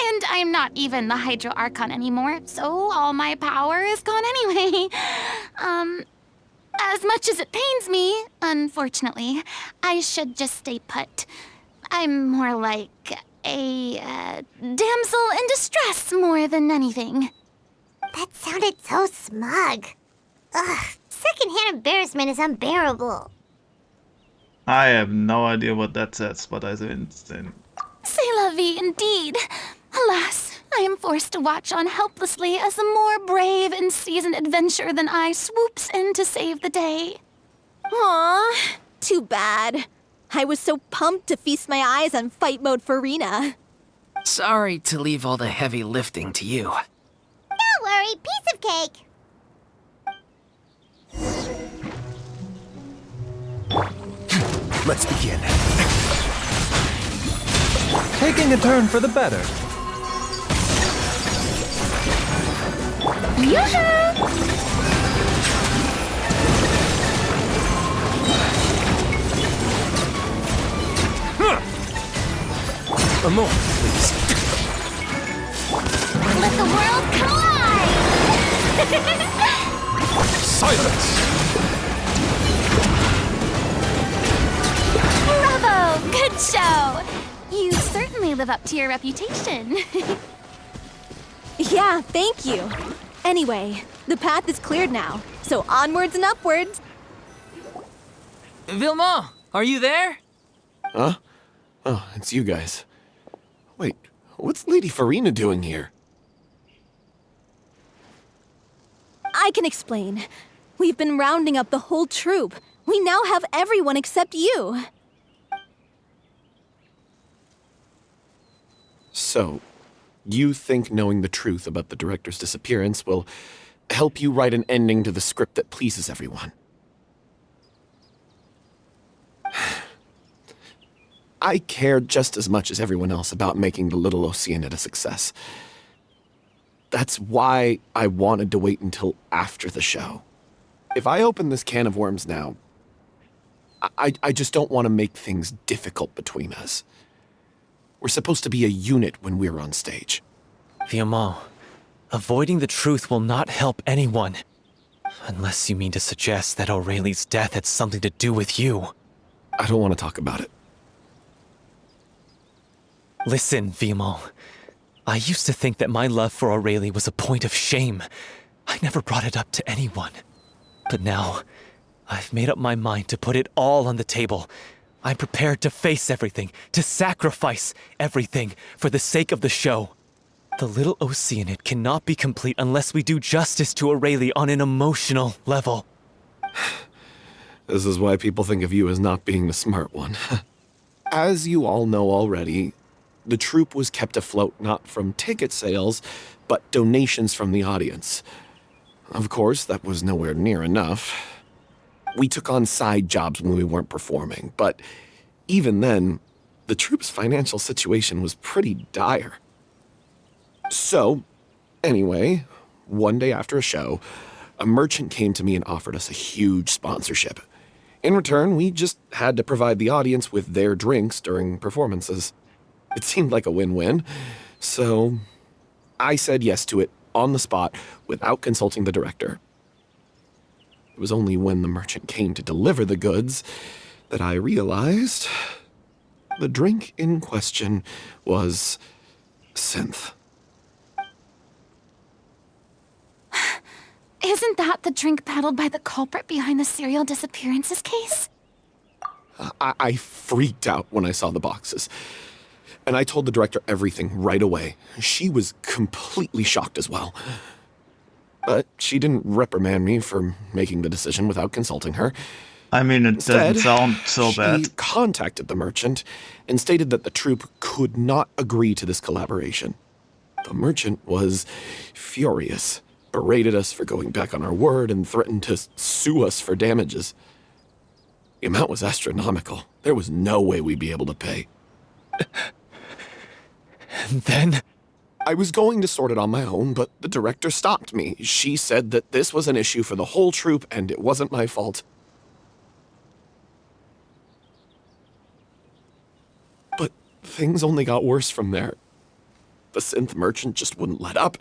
And I'm not even the Hydro Archon anymore, so all my power is gone anyway. As much as it pains me, unfortunately, I should just stay put. I'm more like a damsel in distress more than anything. That sounded so smug. Ugh, secondhand embarrassment is unbearable. I have no idea what that says, but I think C'est la vie indeed. Alas, I am forced to watch on helplessly as a more brave and seasoned adventurer than I swoops in to save the day. Aw, too bad. I was so pumped to feast my eyes on fight mode Furina. Sorry to leave all the heavy lifting to you. Don't worry, piece of cake. Let's begin. Taking a turn for the better. A moment, please. Let the world collide! Silence! Bravo! Good show! You certainly live up to your reputation. Yeah, thank you. Anyway, the path is cleared now, so onwards and upwards. Vilma, are you there? Huh? Oh, it's you guys. Wait, what's Lady Furina doing here? I can explain. We've been rounding up the whole troop. We now have everyone except you. So, you think knowing the truth about the director's disappearance will help you write an ending to the script that pleases everyone? I care just as much as everyone else about making the Little Oceanid a success. That's why I wanted to wait until after the show. If I open this can of worms now, I just don't want to make things difficult between us. We're supposed to be a unit when we're on stage. Vilma, avoiding the truth will not help anyone. Unless you mean to suggest that Aurelie's death had something to do with you. I don't want to talk about it. Listen, Vilma. I used to think that my love for Aurelie was a point of shame. I never brought it up to anyone. But now, I've made up my mind to put it all on the table. I'm prepared to face everything, to sacrifice everything for the sake of the show. The Little Oceanid cannot be complete unless we do justice to Aurelie on an emotional level. This is why people think of you as not being the smart one. As you all know already, the troupe was kept afloat not from ticket sales, but donations from the audience. Of course, that was nowhere near enough. We took on side jobs when we weren't performing, but even then, the troupe's financial situation was pretty dire. So, anyway, one day after a show, a merchant came to me and offered us a huge sponsorship. In return, we just had to provide the audience with their drinks during performances. It seemed like a win-win, so I said yes to it on the spot without consulting the director. It was only when the merchant came to deliver the goods that I realized the drink in question was synth. Isn't that the drink peddled by the culprit behind the serial disappearances case? I freaked out when I saw the boxes. And I told the director everything right away. She was completely shocked as well. But she didn't reprimand me for making the decision without consulting her. I mean, it doesn't Instead, sound so she bad. contacted the merchant and stated that the troupe could not agree to this collaboration. The merchant was furious, berated us for going back on our word, and threatened to sue us for damages. The amount was astronomical. There was no way we'd be able to pay. And then? I was going to sort it on my own, but the director stopped me. She said that this was an issue for the whole troupe and it wasn't my fault. But things only got worse from there. The synth merchant just wouldn't let up,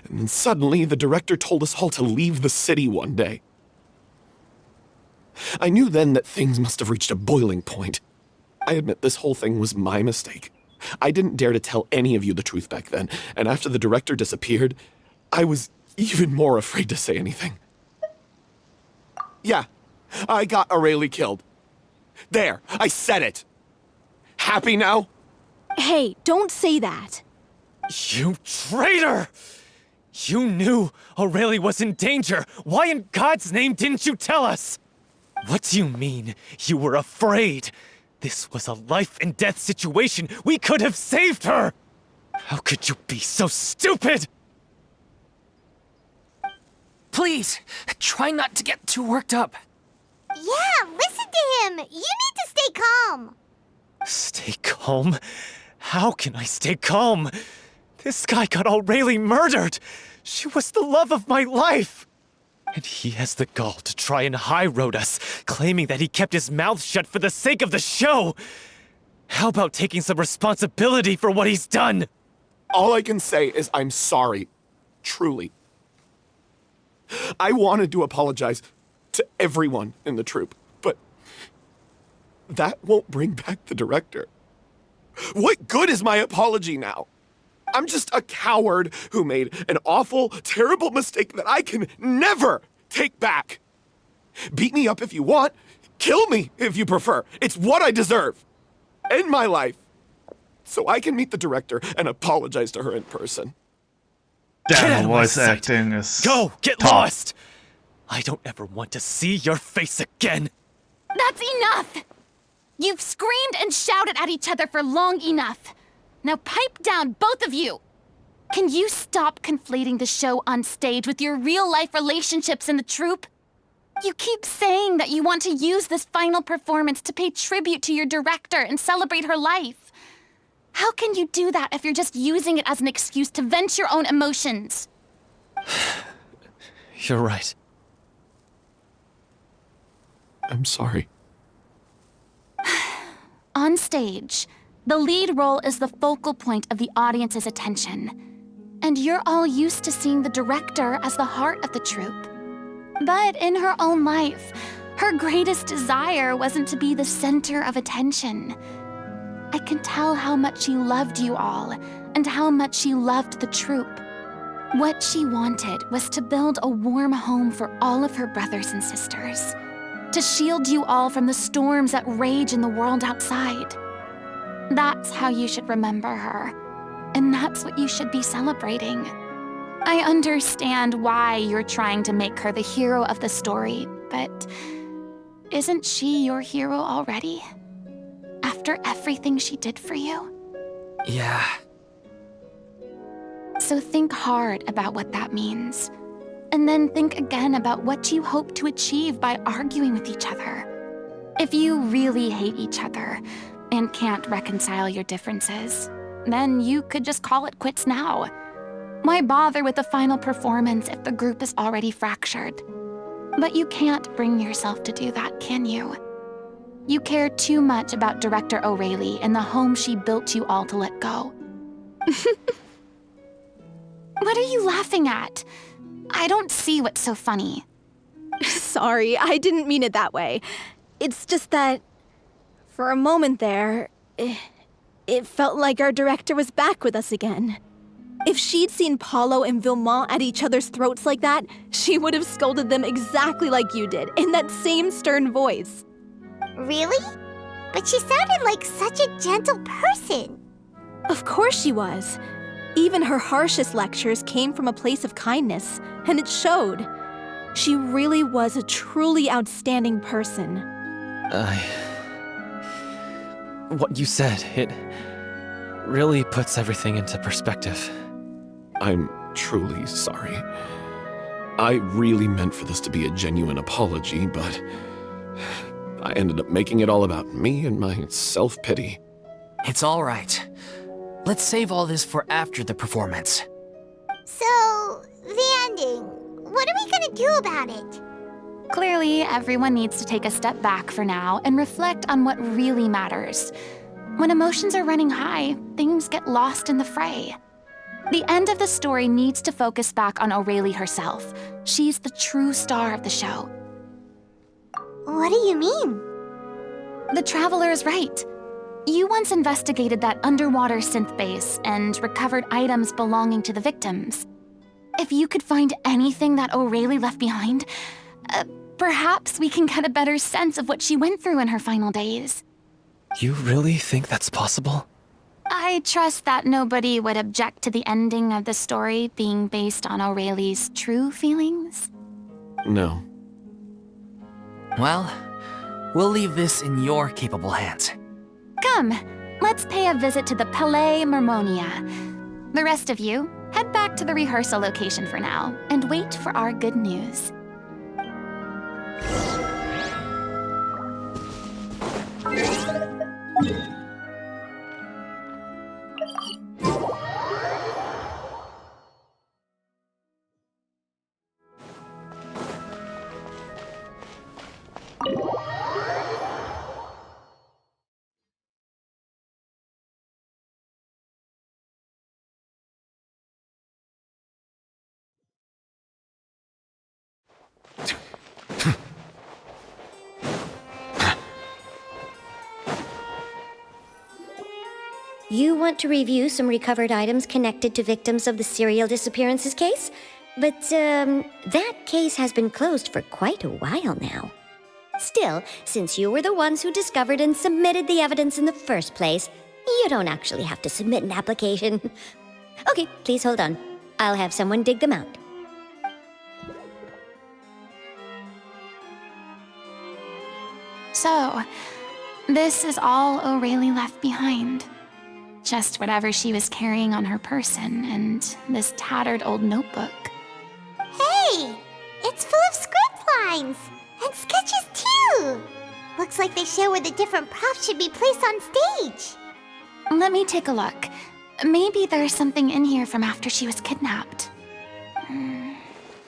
and then suddenly the director told us all to leave the city one day. I knew then that things must have reached a boiling point. I admit this whole thing was my mistake. I didn't dare to tell any of you the truth back then, and after the director disappeared, I was even more afraid to say anything. Yeah, I got Aurelie killed. There, I said it. Happy now? Hey, don't say that. You traitor! You knew Aurelie was in danger. Why in God's name didn't you tell us? What do you mean, you were afraid? This was a life and death situation. We could have saved her! How could you be so stupid? Please, try not to get too worked up. Yeah, listen to him. You need to stay calm. Stay calm? How can I stay calm? This guy got Aurelie murdered! She was the love of my life! And he has the gall to try and high-road us, claiming that he kept his mouth shut for the sake of the show! How about taking some responsibility for what he's done? All I can say is I'm sorry. Truly. I wanted to apologize to everyone in the troupe, but that won't bring back the director. What good is my apology now? I'm just a coward who made an awful, terrible mistake that I can never take back. Beat me up if you want. Kill me if you prefer. It's what I deserve. End my life. So I can meet the director and apologize to her in person. Get out Damn, of the my voice sight. acting is Go, get top. lost! I don't ever want to see your face again. That's enough! You've screamed and shouted at each other for long enough. Now pipe down, both of you! Can you stop conflating the show on stage with your real-life relationships in the troupe? You keep saying that you want to use this final performance to pay tribute to your director and celebrate her life. How can you do that if you're just using it as an excuse to vent your own emotions? You're right. I'm sorry. On stage, the lead role is the focal point of the audience's attention. And you're all used to seeing the director as the heart of the troupe. But in her own life, her greatest desire wasn't to be the center of attention. I can tell how much she loved you all, and how much she loved the troupe. What she wanted was to build a warm home for all of her brothers and sisters, to shield you all from the storms that rage in the world outside. That's how you should remember her, and that's what you should be celebrating. I understand why you're trying to make her the hero of the story, but isn't she your hero already? After everything she did for you? Yeah. So think hard about what that means. And then think again about what you hope to achieve by arguing with each other. If you really hate each other and can't reconcile your differences, then you could just call it quits now. Why bother with the final performance if the group is already fractured? But you can't bring yourself to do that, can you? You care too much about Director Aurelie and the home she built you all to let go. What are you laughing at? I don't see what's so funny. Sorry, I didn't mean it that way. It's just that, for a moment there, it felt like our director was back with us again. If she'd seen Paulo and Vilmont at each other's throats like that, she would have scolded them exactly like you did, in that same stern voice. Really? But she sounded like such a gentle person. Of course she was. Even her harshest lectures came from a place of kindness, and it showed. She really was a truly outstanding person. What you said, it really puts everything into perspective. I'm truly sorry. I really meant for this to be a genuine apology, but I ended up making it all about me and my self-pity. It's all right. Let's save all this for after the performance. So, the ending. What are we gonna do about it? Clearly, everyone needs to take a step back for now and reflect on what really matters. When emotions are running high, things get lost in the fray. The end of the story needs to focus back on Aurelie herself. She's the true star of the show. What do you mean? The Traveler is right. You once investigated that underwater synth base and recovered items belonging to the victims. If you could find anything that Aurelie left behind, perhaps we can get a better sense of what she went through in her final days. You really think that's possible? I trust that nobody would object to the ending of the story being based on Aurelie's true feelings. No. Well, we'll leave this in your capable hands. Come, let's pay a visit to the Palais Mermonia. The rest of you, head back to the rehearsal location for now and wait for our good news. You want to review some recovered items connected to victims of the serial disappearances case? But, that case has been closed for quite a while now. Still, since you were the ones who discovered and submitted the evidence in the first place, you don't actually have to submit an application. Okay, please hold on. I'll have someone dig them out. So, this is all Aurelie left behind. Just whatever she was carrying on her person and this tattered old notebook. Hey! It's full of script lines! And sketches too! Looks like they show where the different props should be placed on stage. Let me take a look. Maybe there's something in here from after she was kidnapped.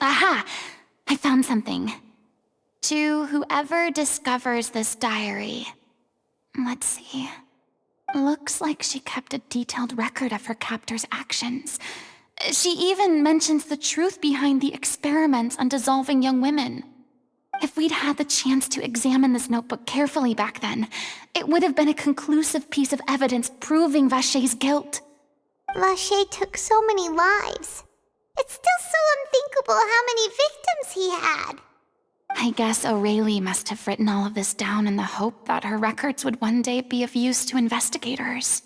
Aha! I found something. To whoever discovers this diary. Let's see. Looks like she kept a detailed record of her captor's actions. She even mentions the truth behind the experiments on dissolving young women. If we'd had the chance to examine this notebook carefully back then, it would have been a conclusive piece of evidence proving Vacher's guilt. Vacher took so many lives. It's still so unthinkable how many victims he had. I guess Aurelie must have written all of this down in the hope that her records would one day be of use to investigators.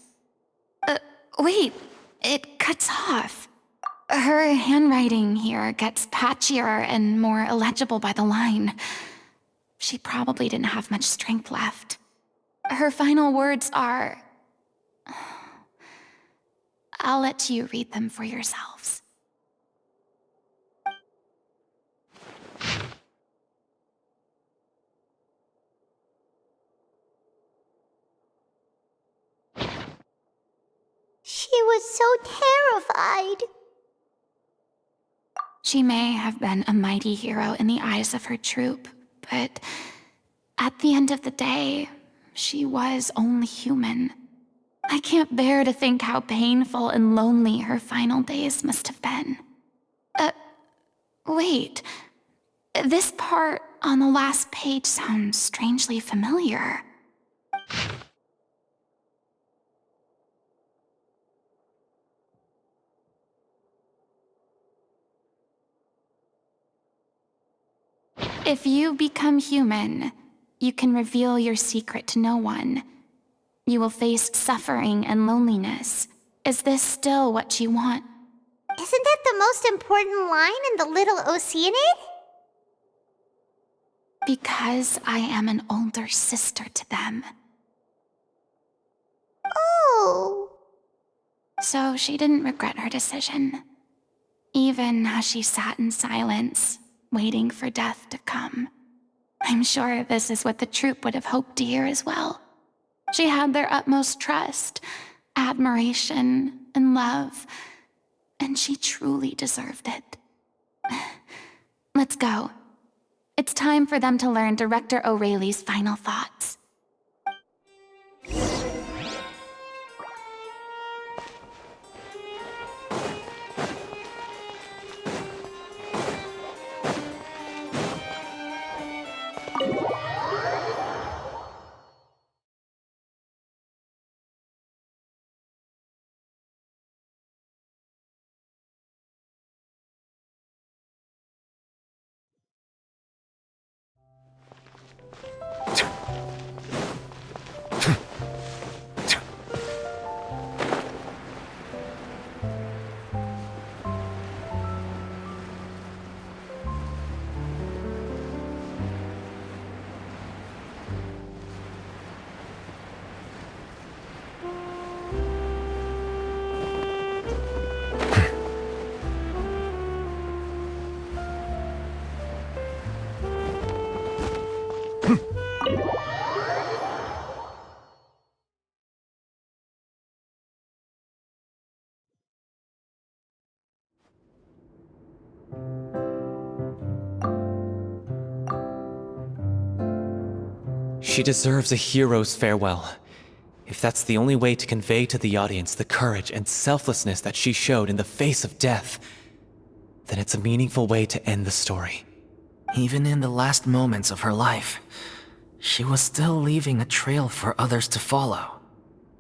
Wait, it cuts off. Her handwriting here gets patchier and more illegible by the line. She probably didn't have much strength left. Her final words are... I'll let you read them for yourselves. She was so terrified. She may have been a mighty hero in the eyes of her troop, but at the end of the day, she was only human. I can't bear to think how painful and lonely her final days must have been. Wait. This part on the last page sounds strangely familiar. If you become human, you can reveal your secret to no one. You will face suffering and loneliness. Is this still what you want? Isn't that the most important line in the Little Oceanid? Because I am an older sister to them. Oh. So she didn't regret her decision, even as she sat in silence, waiting for death to come. I'm sure this is what the troupe would have hoped to hear as well. She had their utmost trust, admiration, and love, and she truly deserved it. Let's go. It's time for them to learn Director O'Reilly's final thoughts. She deserves a hero's farewell. If that's the only way to convey to the audience the courage and selflessness that she showed in the face of death, then it's a meaningful way to end the story. Even in the last moments of her life, she was still leaving a trail for others to follow.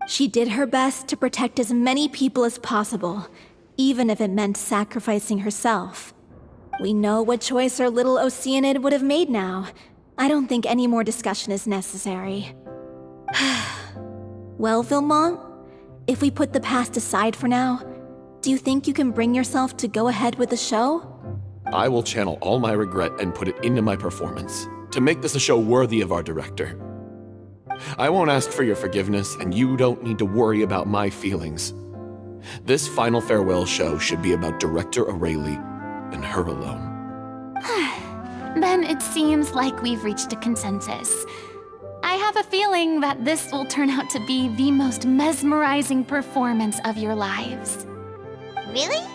She did her best to protect as many people as possible, even if it meant sacrificing herself. We know what choice our little Oceanid would have made now. I don't think any more discussion is necessary. Well, Vilmont, if we put the past aside for now, do you think you can bring yourself to go ahead with the show? I will channel all my regret and put it into my performance, to make this a show worthy of our director. I won't ask for your forgiveness, and you don't need to worry about my feelings. This final farewell show should be about Director O'Reilly and her alone. Then it seems like we've reached a consensus. I have a feeling that this will turn out to be the most mesmerizing performance of your lives. Really?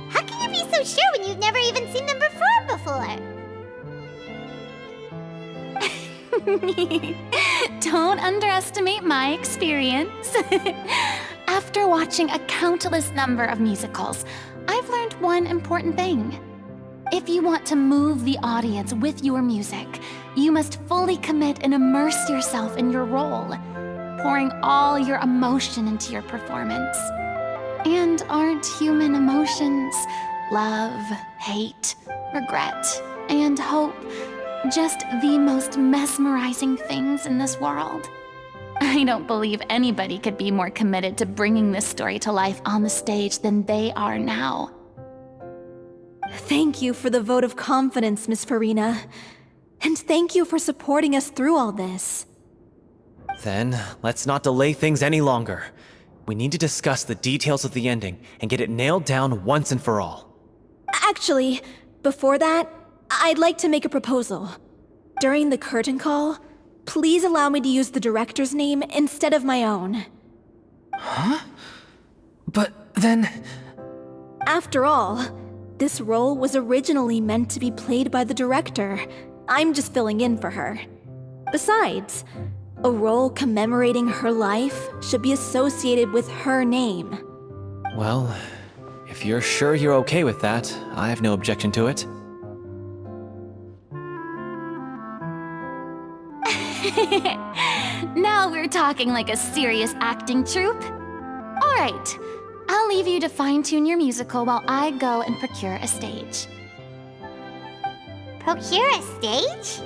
How can you be so sure when you've never even seen them perform before? Don't underestimate my experience. After watching a countless number of musicals, I've learned one important thing. If you want to move the audience with your music, you must fully commit and immerse yourself in your role, pouring all your emotion into your performance. And aren't human emotions, love, hate, regret, and hope, just the most mesmerizing things in this world? I don't believe anybody could be more committed to bringing this story to life on the stage than they are now. Thank you for the vote of confidence, Miss Furina. And thank you for supporting us through all this. Then, let's not delay things any longer. We need to discuss the details of the ending and get it nailed down once and for all. Actually, before that, I'd like to make a proposal. During the curtain call, please allow me to use the director's name instead of my own. Huh? But then... After all, this role was originally meant to be played by the director. I'm just filling in for her. Besides, a role commemorating her life should be associated with her name. Well, if you're sure you're okay with that, I have no objection to it. Now we're talking like a serious acting troupe. All right, I'll leave you to fine-tune your musical while I go and procure a stage. Procure a stage?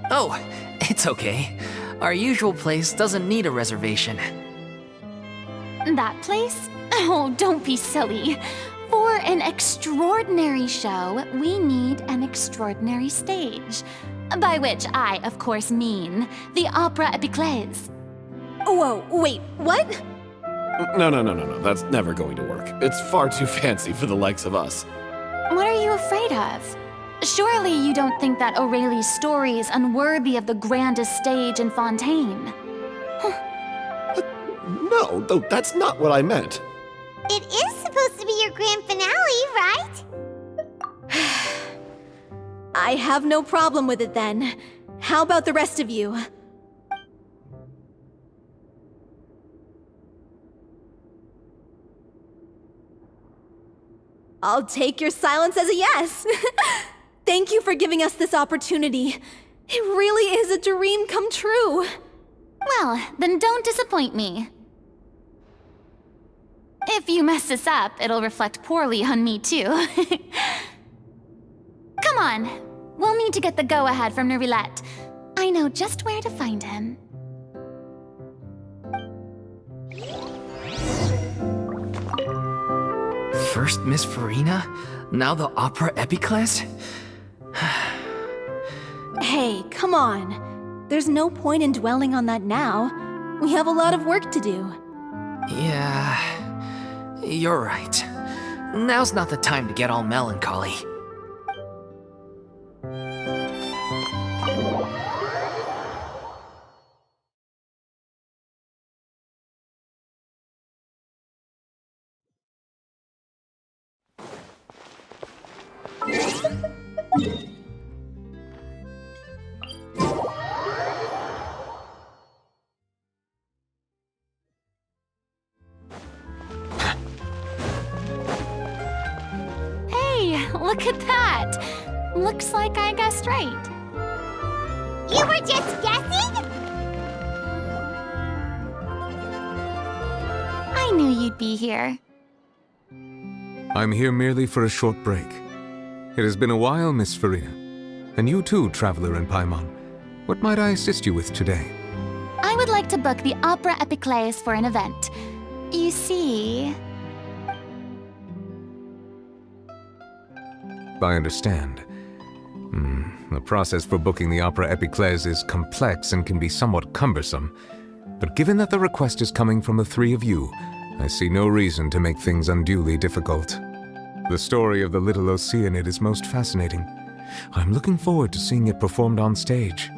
Oh, it's okay. Our usual place doesn't need a reservation. That place? Oh, don't be silly. For an extraordinary show, we need an extraordinary stage. By which I, of course, mean the Opera Epiclese. Whoa, wait, what? No. That's never going to work. It's far too fancy for the likes of us. What are you afraid of? Surely you don't think that Aurelie's story is unworthy of the grandest stage in Fontaine. No, though that's not what I meant. It is supposed to be your grand finale, right? I have no problem with it then. How about the rest of you? I'll take your silence as a yes. Thank you for giving us this opportunity. It really is a dream come true. Well, then don't disappoint me. If you mess this up, it'll reflect poorly on me too. Come on, we'll need to get the go-ahead from Nervilette. I know just where to find him. First Miss Furina, now the Opera Epiclese? Hey, come on. There's no point in dwelling on that now. We have a lot of work to do. Yeah, you're right. Now's not the time to get all melancholy. Look at that! Looks like I guessed right. You were just guessing? I knew you'd be here. I'm here merely for a short break. It has been a while, Miss Furina. And you too, traveler in Paimon. What might I assist you with today? I would like to book the Opera Epiclese for an event. You see... I understand. The process for booking the Opera Epiclese is complex and can be somewhat cumbersome. But given that the request is coming from the three of you, I see no reason to make things unduly difficult. The story of the little Oceanid is most fascinating. I'm looking forward to seeing it performed on stage.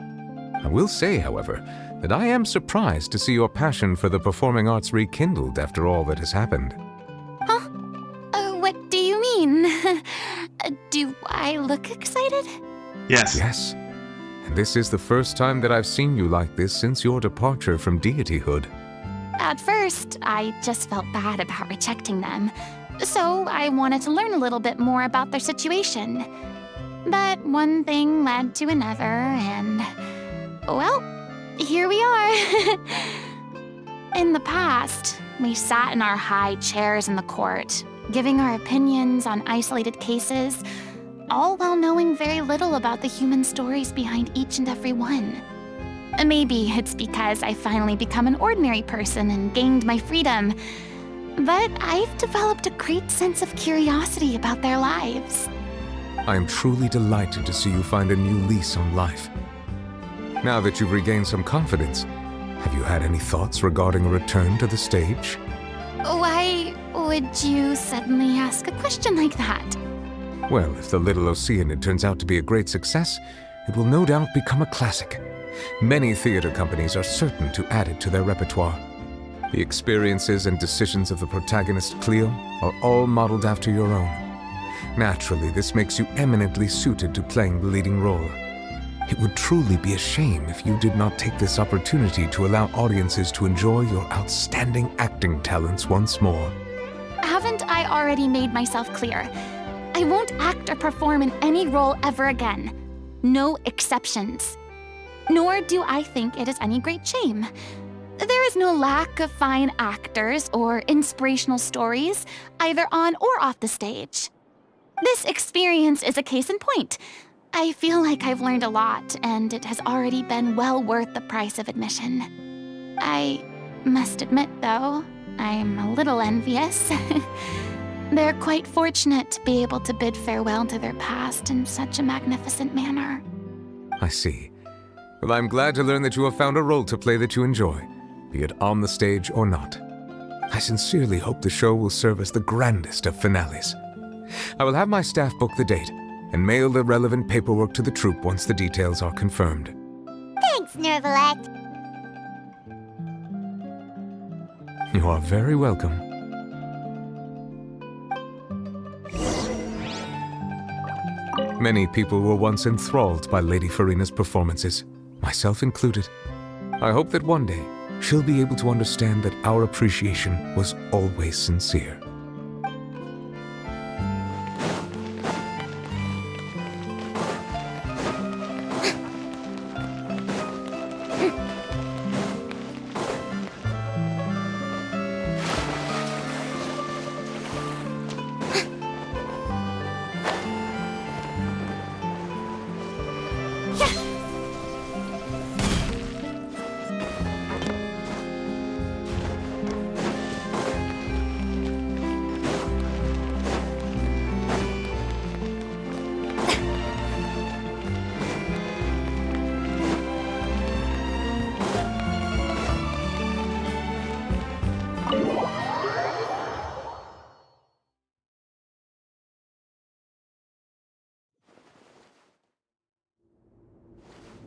I will say, however, that I am surprised to see your passion for the performing arts rekindled after all that has happened. Huh? What do you mean? Do I look excited? Yes. Yes. And this is the first time that I've seen you like this since your departure from deityhood. At first, I just felt bad about rejecting them. So I wanted to learn a little bit more about their situation. But one thing led to another, and... well, here we are. In the past, we sat in our high chairs in the court, giving our opinions on isolated cases, all while knowing very little about the human stories behind each and every one. Maybe it's because I finally become an ordinary person and gained my freedom, but I've developed a great sense of curiosity about their lives. I am truly delighted to see you find a new lease on life. Now that you've regained some confidence, have you had any thoughts regarding a return to the stage? Why would you suddenly ask a question like that? Well, if the Little Oceanid turns out to be a great success, it will no doubt become a classic. Many theater companies are certain to add it to their repertoire. The experiences and decisions of the protagonist Cleo are all modeled after your own. Naturally, this makes you eminently suited to playing the leading role. It would truly be a shame if you did not take this opportunity to allow audiences to enjoy your outstanding acting talents once more. Haven't I already made myself clear? I won't act or perform in any role ever again. No exceptions. Nor do I think it is any great shame. There is no lack of fine actors or inspirational stories, either on or off the stage. This experience is a case in point. I feel like I've learned a lot, and it has already been well worth the price of admission. I must admit, though, I'm a little envious. They're quite fortunate to be able to bid farewell to their past in such a magnificent manner. I see. Well, I'm glad to learn that you have found a role to play that you enjoy, be it on the stage or not. I sincerely hope the show will serve as the grandest of finales. I will have my staff book the date and mail the relevant paperwork to the troupe once the details are confirmed. Thanks, Nervalette. You are very welcome. Many people were once enthralled by Lady Furina's performances, myself included. I hope that one day she'll be able to understand that our appreciation was always sincere.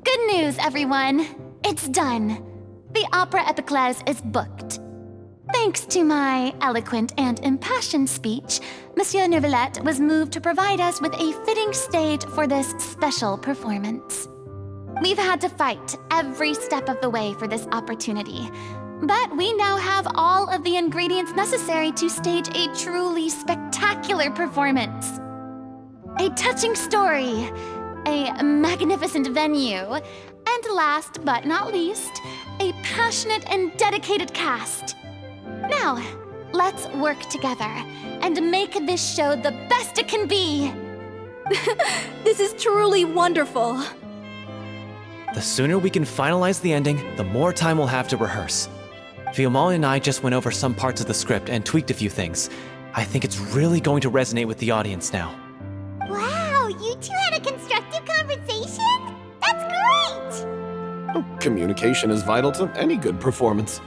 Good news, everyone. It's done. The Opera Epiclese is booked. Thanks to my eloquent and impassioned speech, Monsieur Nervalette was moved to provide us with a fitting stage for this special performance. We've had to fight every step of the way for this opportunity, but we now have all of the ingredients necessary to stage a truly spectacular performance. A touching story, a magnificent venue, and last but not least, a passionate and dedicated cast. Now, let's work together and make this show the best it can be. This is truly wonderful. The sooner we can finalize the ending, the more time we'll have to rehearse. Fiamma and I just went over some parts of the script and tweaked a few things. I think it's really going to resonate with the audience now. Wow, you two had a constructive conversation? That's great! Oh, communication is vital to any good performance.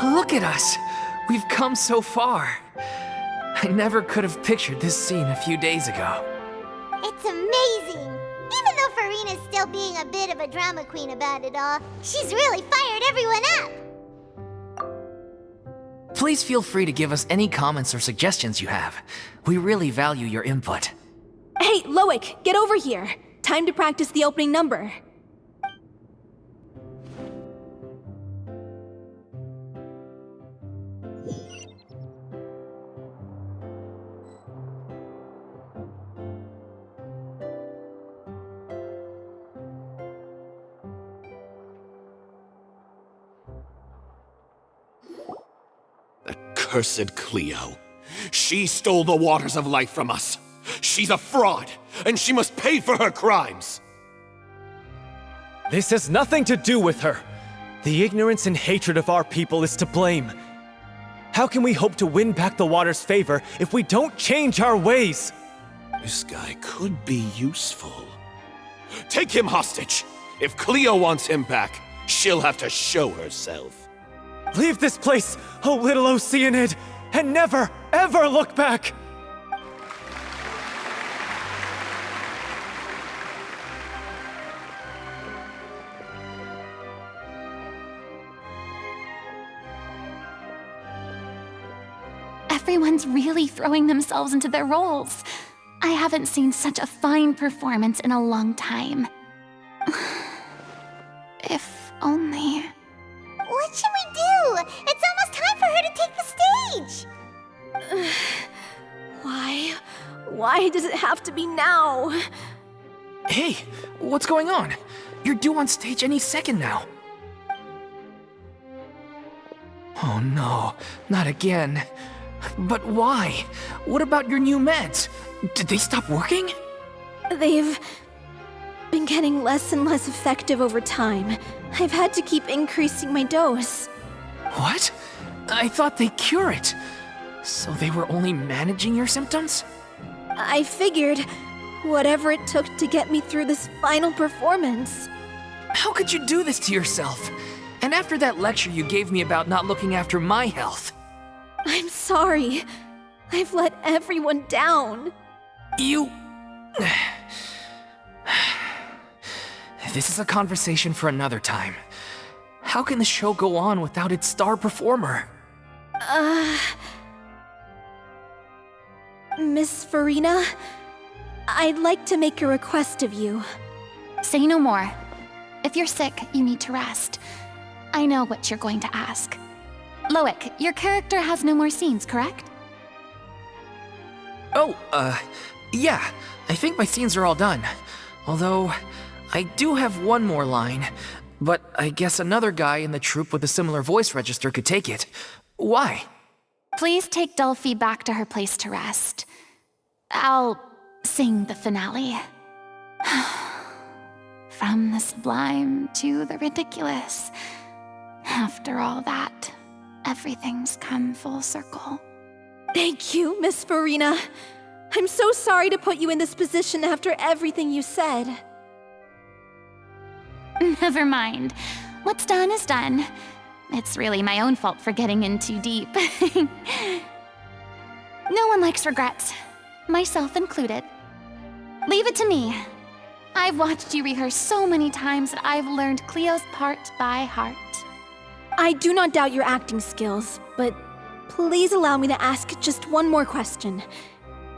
Look at us! We've come so far. I never could have pictured this scene a few days ago. It's amazing! Even though Furina's still being a bit of a drama queen about it all, she's really fired everyone up! Please feel free to give us any comments or suggestions you have. We really value your input. Hey, Loic, get over here. Time to practice the opening number. Cursed Cleo. She stole the waters of life from us. She's a fraud, and she must pay for her crimes. This has nothing to do with her. The ignorance and hatred of our people is to blame. How can we hope to win back the water's favor if we don't change our ways? This guy could be useful. Take him hostage. If Cleo wants him back, she'll have to show herself. Leave this place, O little Oceanid, and never, ever look back! Everyone's really throwing themselves into their roles. I haven't seen such a fine performance in a long time. If only... What should we do? It's almost time for her to take the stage! Why? Why does it have to be now? Hey, what's going on? You're due on stage any second now. Oh no, not again. But why? What about your new meds? Did they stop working? They've been getting less and less effective over time. I've had to keep increasing my dose. What? I thought they cure it. So they were only managing your symptoms? I figured whatever it took to get me through this final performance. How could you do this to yourself? And after that lecture you gave me about not looking after my health. I'm sorry. I've let everyone down. You... This is a conversation for another time. How can the show go on without its star performer? Miss Furina, I'd like to make a request of you. Say no more. If you're sick, you need to rest. I know what you're going to ask. Loic, your character has no more scenes, correct? Oh, yeah. I think my scenes are all done. Although, I do have one more line. But I guess another guy in the troupe with a similar voice register could take it. Why? Please take Delphi back to her place to rest. I'll sing the finale. From the sublime to the ridiculous. After all that, everything's come full circle. Thank you, Miss Furina. I'm so sorry to put you in this position after everything you said. Never mind. What's done is done. It's really my own fault for getting in too deep. No one likes regrets, myself included. Leave it to me. I've watched you rehearse so many times that I've learned Cleo's part by heart. I do not doubt your acting skills, but please allow me to ask just one more question.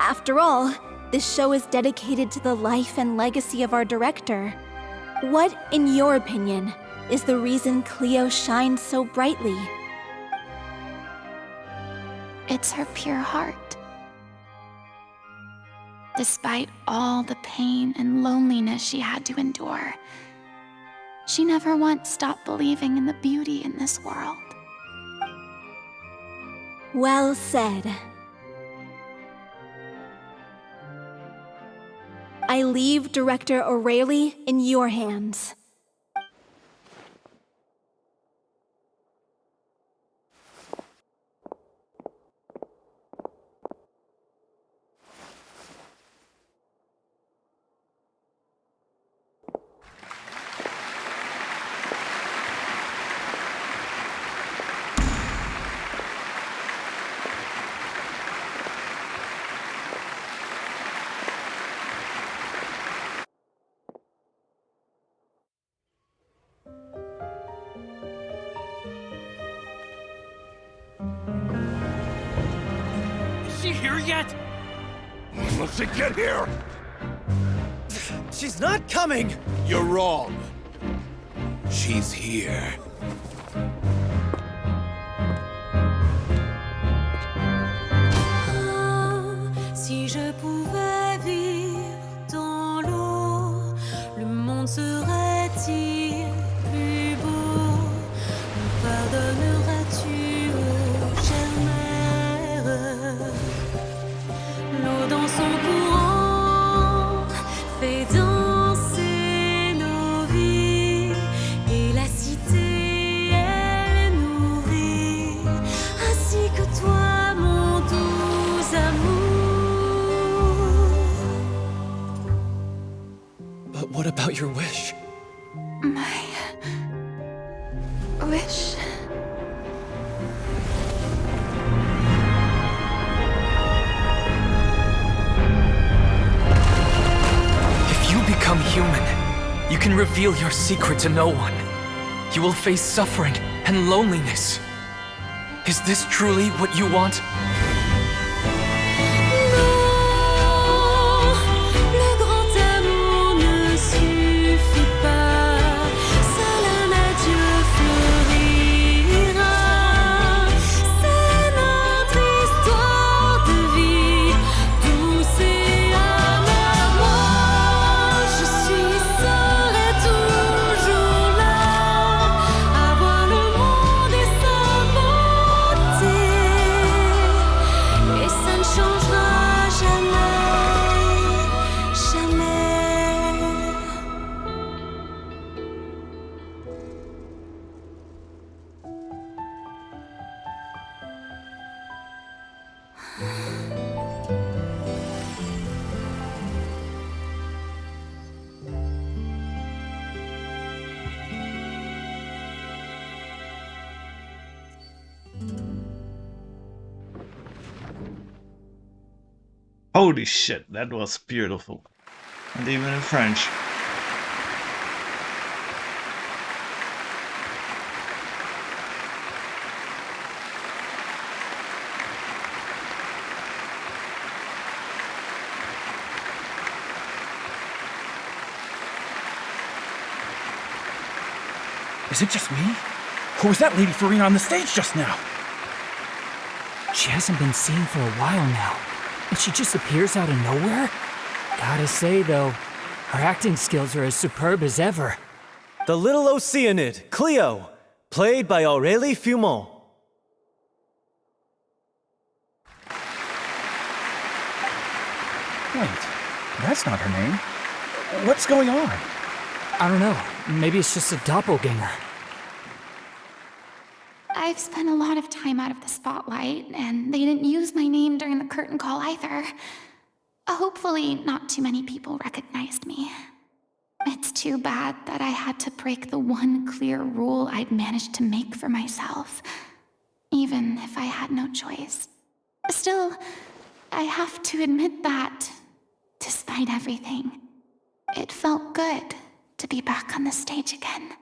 After all, this show is dedicated to the life and legacy of our director. What, in your opinion, is the reason Cleo shines so brightly? It's her pure heart. Despite all the pain and loneliness she had to endure, she never once stopped believing in the beauty in this world. Well said. I leave Director O'Reilly in your hands. Is she here yet? Let's get here! She's not coming! You're wrong. She's here. Si je pouvais vivre dans l'eau, le monde serait-il plus beau? Me pardonneras-tu, ô chère mère? L'eau dans son courant fait danser nos vies, et la cité elle nourrit, ainsi que toi, mon doux amour. But what about your wish? My wish. If you become human, you can reveal your secret to no one. You will face suffering and loneliness. Is this truly what you want? Le grand amour ne suffit pas, seul un adieu fleurira. C'est notre histoire de vie, douce et amère. Moi, je serai toujours là, à voir le monde et sa beauté. Holy shit, that was beautiful. And even in French. Is it just me? Or was that Lady Furina on the stage just now? She hasn't been seen for a while now, and she just appears out of nowhere? Gotta say, though, her acting skills are as superb as ever. The little Oceanid, Cleo, played by Aurélie Fumont. Wait, that's not her name. What's going on? I don't know. Maybe it's just a doppelganger. I've spent a lot of time out of the spotlight, and they didn't use my name during the curtain call either. Hopefully, not too many people recognized me. It's too bad that I had to break the one clear rule I'd managed to make for myself, even if I had no choice. Still, I have to admit that, despite everything, it felt good to be back on the stage again.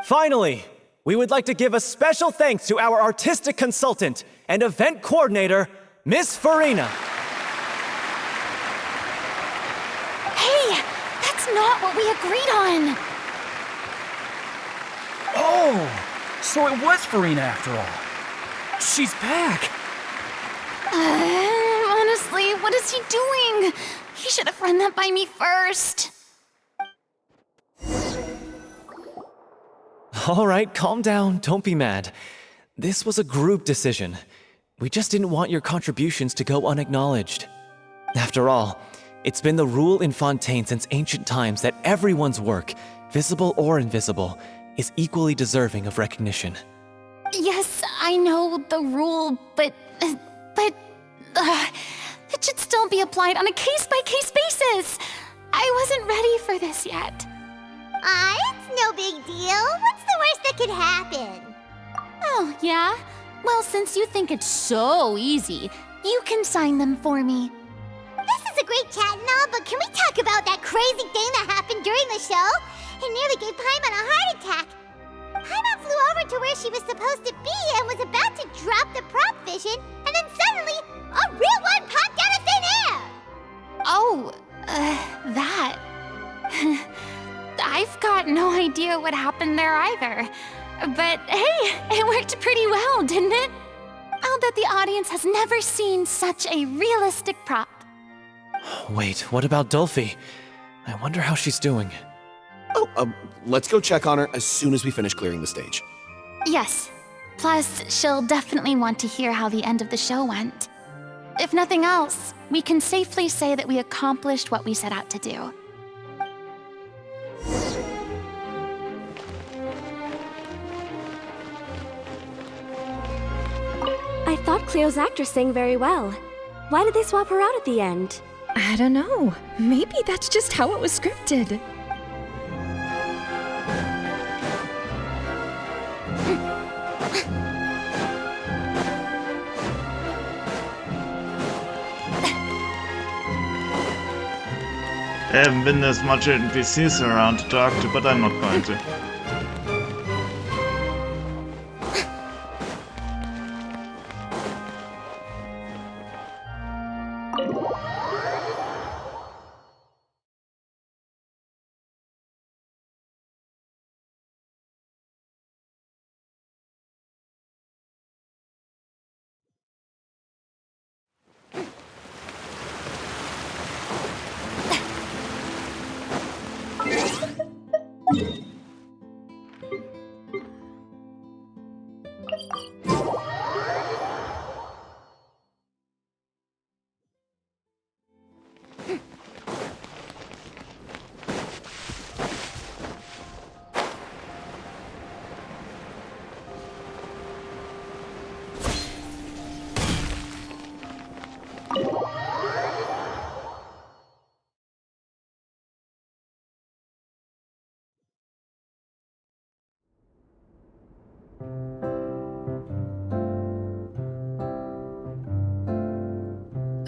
Finally, we would like to give a special thanks to our artistic consultant and event coordinator, Miss Furina. Hey, that's not what we agreed on! Oh, so it was Furina after all. She's back! Honestly, what is he doing? He should have run that by me first. All right, calm down, don't be mad. This was a group decision. We just didn't want your contributions to go unacknowledged. After all, it's been the rule in Fontaine since ancient times that everyone's work, visible or invisible, is equally deserving of recognition. Yes, I know the rule, but it should still be applied on a case-by-case basis. I wasn't ready for this yet. It's no big deal. What's the worst that could happen? Oh, yeah? Well, since you think it's so easy, you can sign them for me. This is a great chat and all, but can we talk about that crazy thing that happened during the show? It nearly gave Paimon a heart attack. Paimon flew over to where she was supposed to be and was about to drop the prop vision, and then suddenly, a real one popped out of thin air! Oh, that. I've got no idea what happened there either. But hey, it worked pretty well, didn't it? I'll bet the audience has never seen such a realistic prop. Wait, what about Dolphy? I wonder how she's doing. Oh, let's go check on her as soon as we finish clearing the stage. Yes. Plus, she'll definitely want to hear how the end of the show went. If nothing else, we can safely say that we accomplished what we set out to do. I thought Cleo's actress sang very well. Why did they swap her out at the end? I don't know. Maybe that's just how it was scripted. There haven't been as much NPCs around to talk to, but I'm not going to.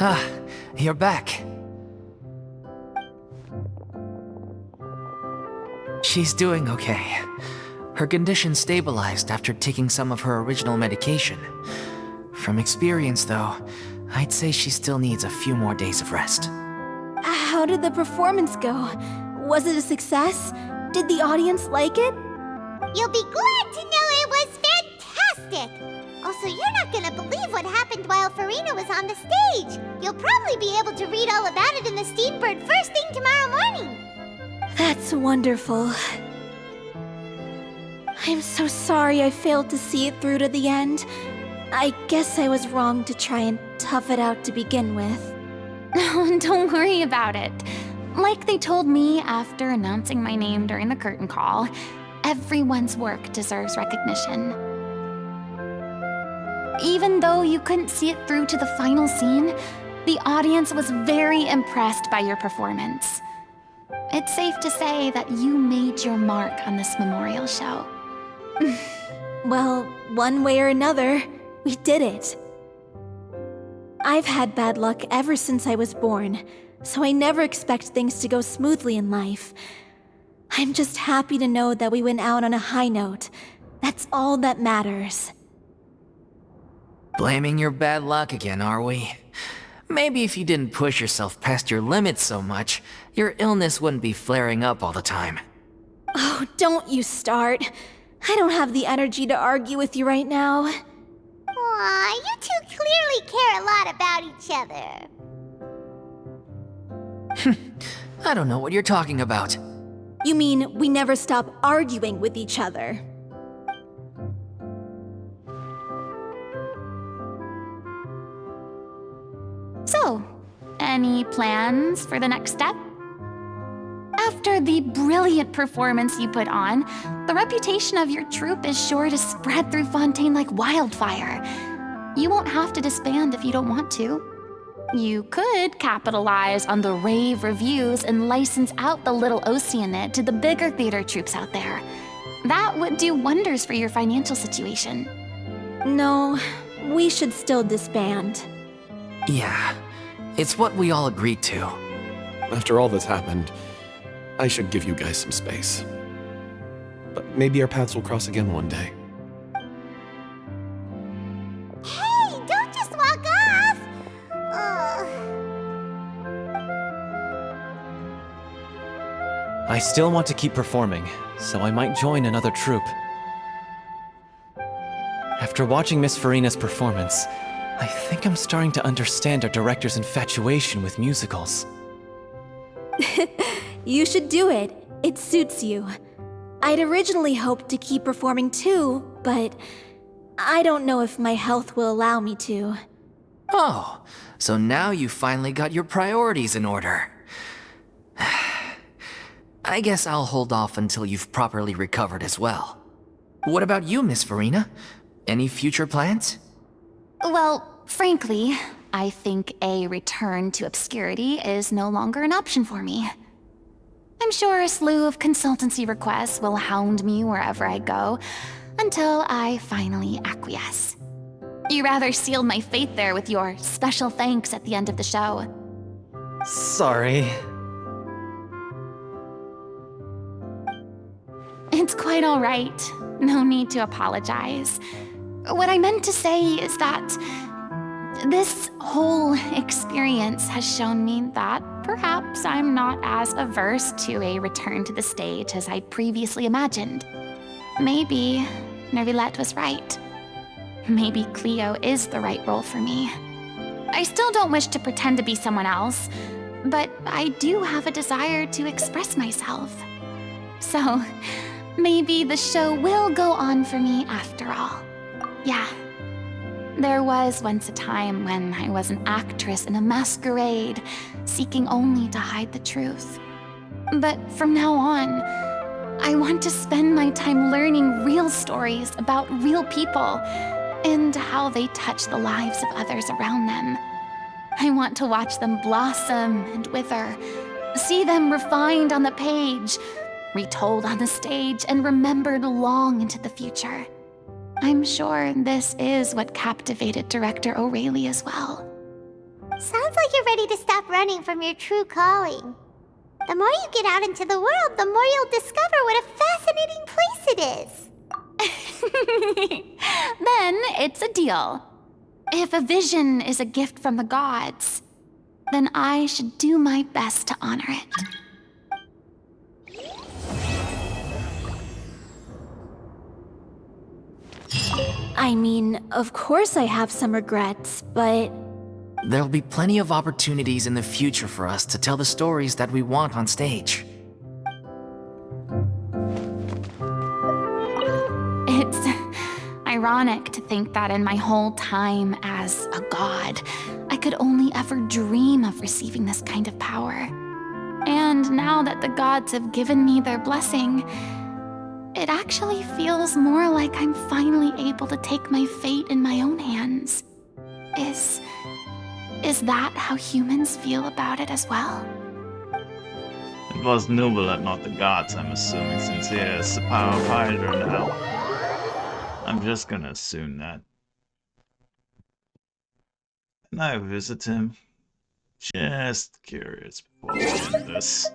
Ah, you're back. She's doing okay. Her condition stabilized after taking some of her original medication. From experience, though, I'd say she still needs a few more days of rest. How did the performance go? Was it a success? Did the audience like it? You'll be glad to know it was fantastic! Also, you're not gonna believe what happened while Furina was on the stage. You'll probably be able to read all about it in the Steambird first thing tomorrow morning. That's wonderful. I'm so sorry I failed to see it through to the end. I guess I was wrong to try and tough it out to begin with. Don't worry about it. Like they told me after announcing my name during the curtain call, everyone's work deserves recognition. Even though you couldn't see it through to the final scene, the audience was very impressed by your performance. It's safe to say that you made your mark on this memorial show. Well, one way or another, we did it. I've had bad luck ever since I was born, so I never expect things to go smoothly in life. I'm just happy to know that we went out on a high note. That's all that matters. Blaming your bad luck again, are we? Maybe if you didn't push yourself past your limits so much, your illness wouldn't be flaring up all the time. Oh, don't you start. I don't have the energy to argue with you right now. Aw, you two clearly care a lot about each other. I don't know what you're talking about. You mean we never stop arguing with each other? So, any plans for the next step? After the brilliant performance you put on, the reputation of your troupe is sure to spread through Fontaine like wildfire. You won't have to disband if you don't want to. You could capitalize on the rave reviews and license out the Little Oceanid to the bigger theater troupes out there. That would do wonders for your financial situation. No, we should still disband. Yeah, it's what we all agreed to. After all that's happened, I should give you guys some space. But maybe our paths will cross again one day. Hey, don't just walk off! I still want to keep performing, so I might join another troupe. After watching Miss Furina's performance, I think I'm starting to understand our director's infatuation with musicals. You should do it. It suits you. I'd originally hoped to keep performing too, but I don't know if my health will allow me to. Oh, so now you finally got your priorities in order. I guess I'll hold off until you've properly recovered as well. What about you, Miss Furina? Any future plans? Well, frankly, I think a return to obscurity is no longer an option for me. I'm sure a slew of consultancy requests will hound me wherever I go, until I finally acquiesce. You rather sealed my fate there with your special thanks at the end of the show. Sorry. It's quite all right. No need to apologize. What I meant to say is that this whole experience has shown me that perhaps I'm not as averse to a return to the stage as I'd previously imagined. Maybe Nervilette was right. Maybe Cleo is the right role for me. I still don't wish to pretend to be someone else, but I do have a desire to express myself. So, maybe the show will go on for me after all. Yeah. There was once a time when I was an actress in a masquerade, seeking only to hide the truth. But from now on, I want to spend my time learning real stories about real people and how they touch the lives of others around them. I want to watch them blossom and wither, see them refined on the page, retold on the stage, and remembered long into the future. I'm sure this is what captivated director O'Reilly as well. Sounds like you're ready to stop running from your true calling. The more you get out into the world, the more you'll discover what a fascinating place it is. Then it's a deal. If a vision is a gift from the gods, then I should do my best to honor it. I mean, of course I have some regrets, but There'll be plenty of opportunities in the future for us to tell the stories that we want on stage. It's ironic to think that in my whole time as a god, I could only ever dream of receiving this kind of power. And now that the gods have given me their blessing, it actually feels more like I'm finally able to take my fate in my own hands. Is that how humans feel about it as well? It was Nubel and not the gods, I'm assuming, since he has the power of Hydra now. I'm just gonna assume that. Can I visit him? Just curious before we end this.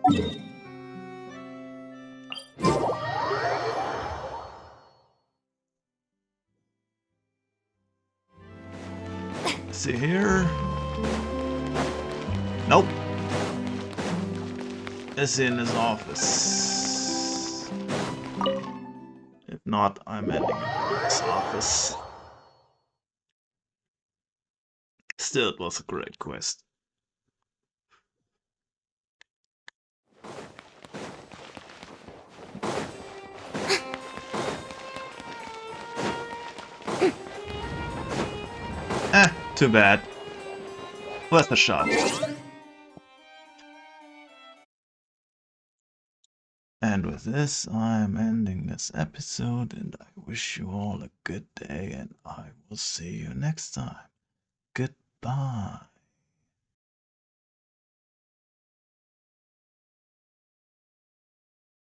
Is he here? Nope. Is he in his office? If not, I'm ending it in his office. Still, it was a great quest. Too bad. Worth a shot. And with this, I'm ending this episode, and I wish you all a good day, and I will see you next time. Goodbye.